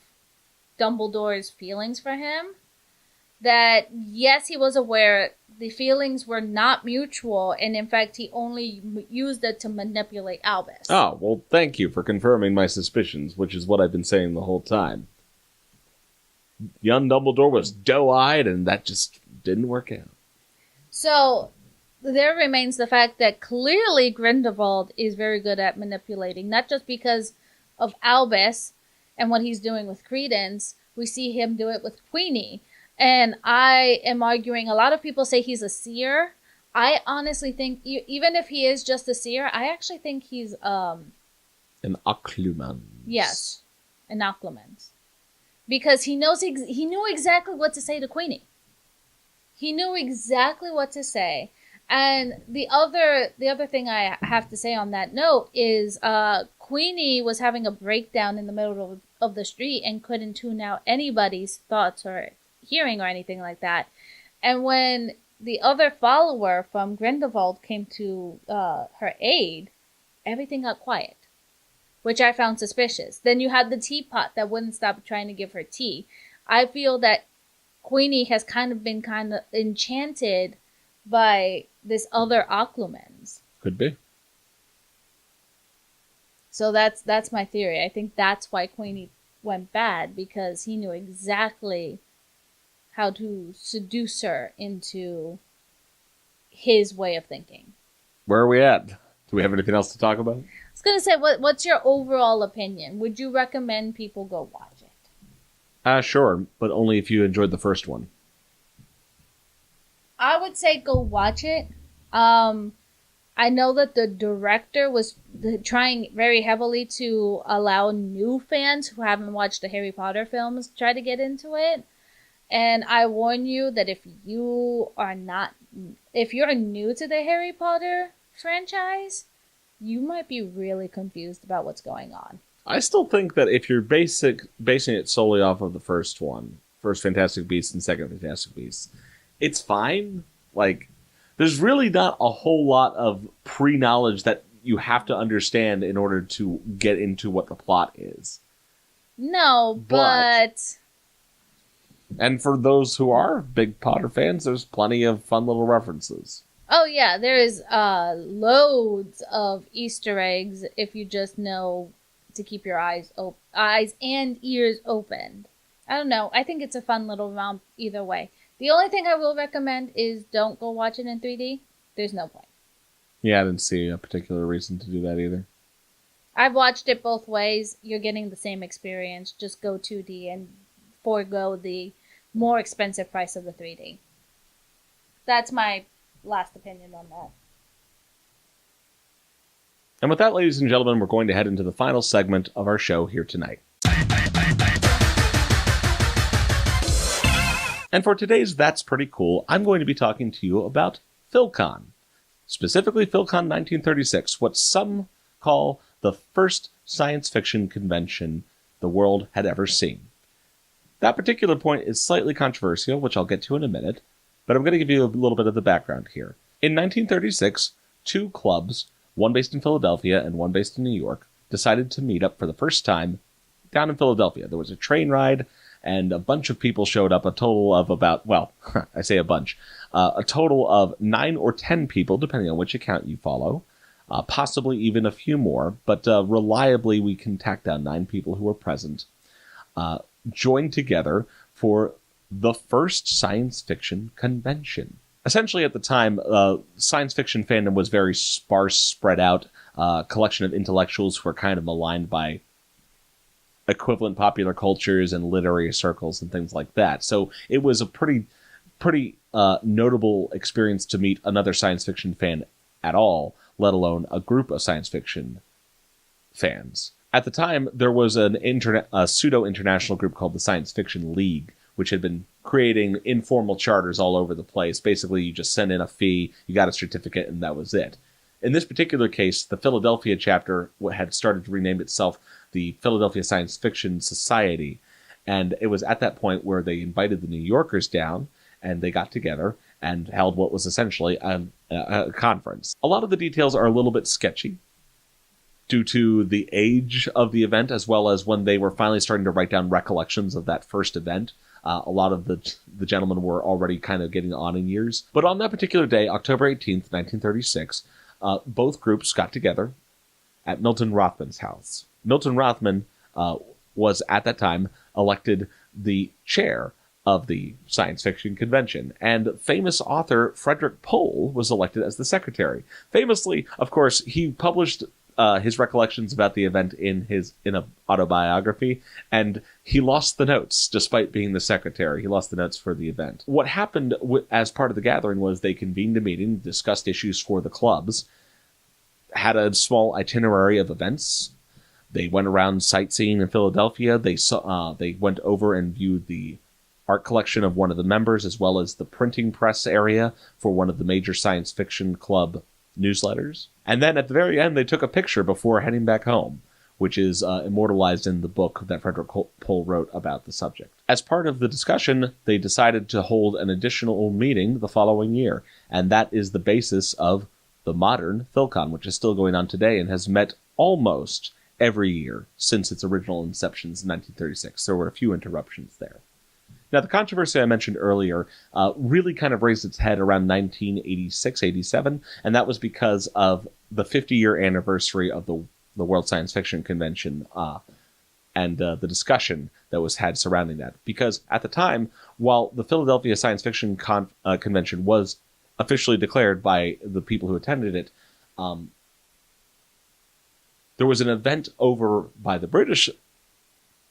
Dumbledore's feelings for him, that yes, he was aware the feelings were not mutual, and in fact, he only used it to manipulate Albus. Oh, well, thank you for confirming my suspicions, which is what I've been saying the whole time. Young Dumbledore was doe-eyed, and that just didn't work out. So there remains the fact that clearly Grindelwald is very good at manipulating, not just because of Albus and what he's doing with Credence. We see him do it with Queenie. And I am arguing, a lot of people say he's a seer. I honestly think, even if he is just a seer, I actually think he's, An occlumens. yes, an occlumens. Because he knew exactly what to say to Queenie. He knew exactly what to say. And the other thing I have to say on that note is Queenie was having a breakdown in the middle of the street and couldn't tune out anybody's thoughts or hearing or anything like that. And when the other follower from Grindelwald came to her aid, everything got quiet, which I found suspicious. Then you had the teapot that wouldn't stop trying to give her tea. I feel that Queenie has been enchanted by this other occlumens. Could be. So that's my theory. I think that's why Queenie went bad, because he knew exactly how to seduce her into his way of thinking. Where are we at? Do we have anything else to talk about? I was going to say, what's your overall opinion? Would you recommend people go watch it? Sure, but only if you enjoyed the first one. I would say go watch it. I know that the director was trying very heavily to allow new fans who haven't watched the Harry Potter films try to get into it. And I warn you that if you're new to the Harry Potter franchise, you might be really confused about what's going on. I still think that if you're basing it solely off of the first one, first Fantastic Beasts and second Fantastic Beasts, it's fine. Like, there's really not a whole lot of pre-knowledge that you have to understand in order to get into what the plot is. No, but... And for those who are big Potter fans, there's plenty of fun little references. Oh yeah, there is loads of Easter eggs if you just know to keep your eyes and ears open. I don't know. I think it's a fun little romp either way. The only thing I will recommend is don't go watch it in 3D. There's no point. Yeah, I didn't see a particular reason to do that either. I've watched it both ways. You're getting the same experience. Just go 2D and forego the more expensive price of the 3D. That's my last opinion on that. And with that, ladies and gentlemen, we're going to head into the final segment of our show here tonight. And for today's That's Pretty Cool, I'm going to be talking to you about Philcon. Specifically Philcon 1936, what some call the first science fiction convention the world had ever seen. That particular point is slightly controversial, which I'll get to in a minute, but I'm going to give you a little bit of the background here. In 1936, two clubs, one based in Philadelphia and one based in New York, decided to meet up for the first time down in Philadelphia. There was a train ride, and a bunch of people showed up, a total of about, well, I say a bunch, a total of 9 or 10 people, depending on which account you follow, possibly even a few more, but reliably we can tack down 9 people who were present, joined together for the first science fiction convention. Essentially, at the time, science fiction fandom was very sparse, spread out, collection of intellectuals who were kind of maligned by equivalent popular cultures and literary circles and things like that. So it was a pretty notable experience to meet another science fiction fan at all, let alone a group of science fiction fans. At the time, there was a pseudo-international group called the Science Fiction League, which had been creating informal charters all over the place. Basically, you just send in a fee, you got a certificate, and that was it. In this particular case, the Philadelphia chapter had started to rename itself the Philadelphia Science Fiction Society, and it was at that point where they invited the New Yorkers down, and they got together and held what was essentially a conference. A lot of the details are a little bit sketchy due to the age of the event, as well as when they were finally starting to write down recollections of that first event. A lot of the gentlemen were already kind of getting on in years. But on that particular day, October 18th, 1936, both groups got together at Milton Rothman's house. Milton Rothman was, at that time, elected the chair of the science fiction convention, and famous author Frederick Pohl was elected as the secretary. Famously, of course, he published his recollections about the event in an autobiography, and he lost the notes despite being the secretary. He lost the notes for the event. What happened as part of the gathering was they convened a meeting, discussed issues for the clubs, had a small itinerary of events. They went around sightseeing in Philadelphia. They went over and viewed the art collection of one of the members, as well as the printing press area for one of the major science fiction club newsletters. And then at the very end, they took a picture before heading back home, which is immortalized in the book that Frederick Pohl wrote about the subject. As part of the discussion, they decided to hold an additional meeting the following year, and that is the basis of the modern Philcon, which is still going on today and has met almost every year since its original inception in 1936. There were a few interruptions there. Now, the controversy I mentioned earlier really kind of raised its head around 1986-87, and that was because of the 50-year anniversary of the World Science Fiction Convention and the discussion that was had surrounding that. Because at the time, while the Philadelphia Science Fiction Convention was officially declared by the people who attended it, there was an event over by the British.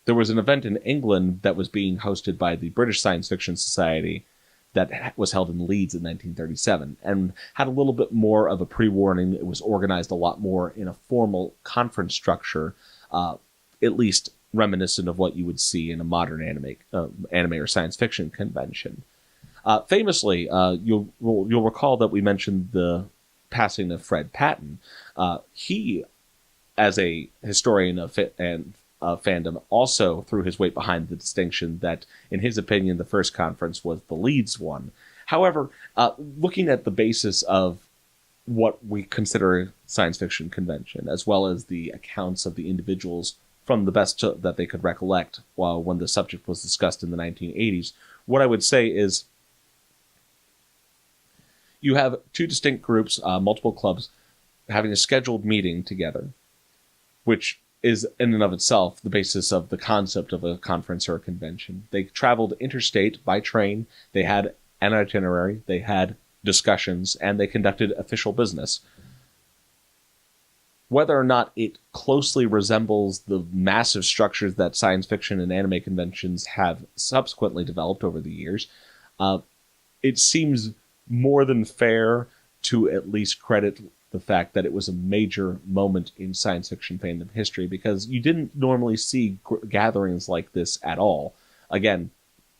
There was an event in England that was being hosted by the British Science Fiction Society that was held in Leeds in 1937 and had a little bit more of a pre-warning. It was organized a lot more in a formal conference structure, at least reminiscent of what you would see in a modern anime or science fiction convention. Famously, you'll recall that we mentioned the passing of Fred Patton. He, as a historian of fandom, also threw his weight behind the distinction that, in his opinion, the first conference was the Leeds one. However, looking at the basis of what we consider a science fiction convention, as well as the accounts of the individuals from the best that they could recollect when the subject was discussed in the 1980s, what I would say is you have two distinct groups, multiple clubs, having a scheduled meeting together, which is in and of itself the basis of the concept of a conference or a convention. They traveled interstate by train, they had an itinerary, they had discussions, and they conducted official business. Whether or not it closely resembles the massive structures that science fiction and anime conventions have subsequently developed over the years, it seems more than fair to at least credit the fact that it was a major moment in science fiction fandom history, because you didn't normally see gatherings like this at all. Again,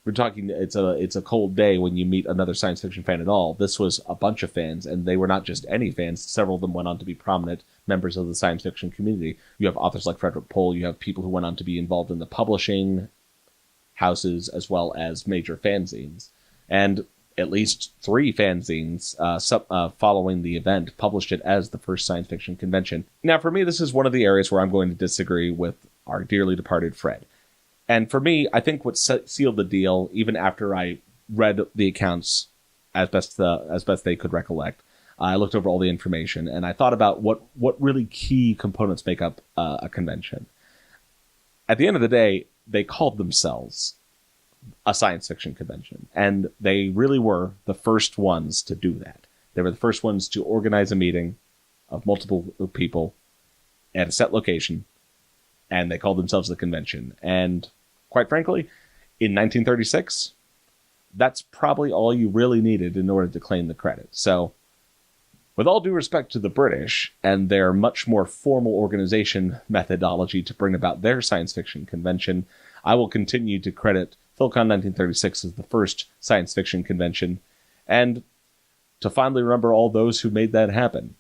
we're talking, it's a cold day when you meet another science fiction fan at all. This was a bunch of fans, and they were not just any fans. Several of them went on to be prominent members of the science fiction community. You have authors like Frederick Pohl, you have people who went on to be involved in the publishing houses, as well as major fanzines. And at least 3 fanzines following the event published it as the first science fiction convention. Now, for me, this is one of the areas where I'm going to disagree with our dearly departed Fred. And for me, I think what sealed the deal, even after I read the accounts as best they could recollect, I looked over all the information, and I thought about what really key components make up a convention. At the end of the day, they called themselves a science fiction convention, and they really were the first ones to do that. They were the first ones to organize a meeting of multiple people at a set location, and they called themselves the convention. And quite frankly, in 1936, that's probably all you really needed in order to claim the credit. So, with all due respect to the British and their much more formal organization methodology to bring about their science fiction convention, I will continue to credit Philcon 1936 as the first science fiction convention, and to fondly remember all those who made that happen.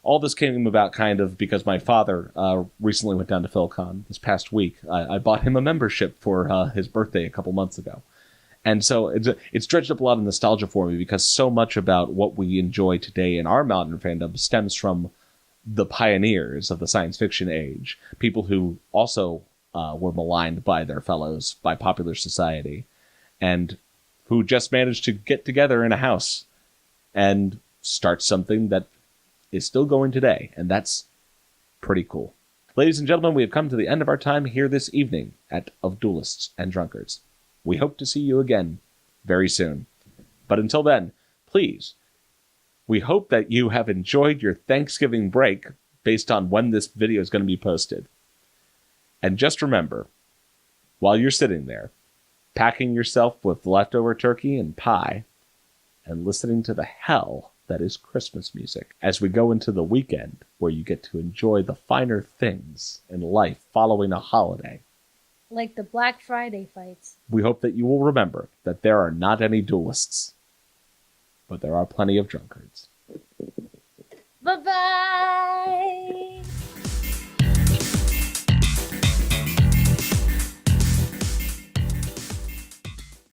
All this came about kind of because my father recently went down to Philcon this past week. I bought him a membership for his birthday a couple months ago. And so it's dredged up a lot of nostalgia for me, because so much about what we enjoy today in our modern fandom stems from the pioneers of the science fiction age, people who also were maligned by their fellows, by popular society, and who just managed to get together in a house and start something that is still going today, and that's pretty cool. Ladies and gentlemen, we have come to the end of our time here this evening of Duelists and Drunkards. We hope to see you again very soon. But until then, please, we hope that you have enjoyed your Thanksgiving break, based on when this video is going to be posted. And just remember, while you're sitting there, packing yourself with leftover turkey and pie, and listening to the hell that is Christmas music as we go into the weekend where you get to enjoy the finer things in life following a holiday. Like the Black Friday fights. We hope that you will remember that there are not any duelists, but there are plenty of drunkards. Bye-bye!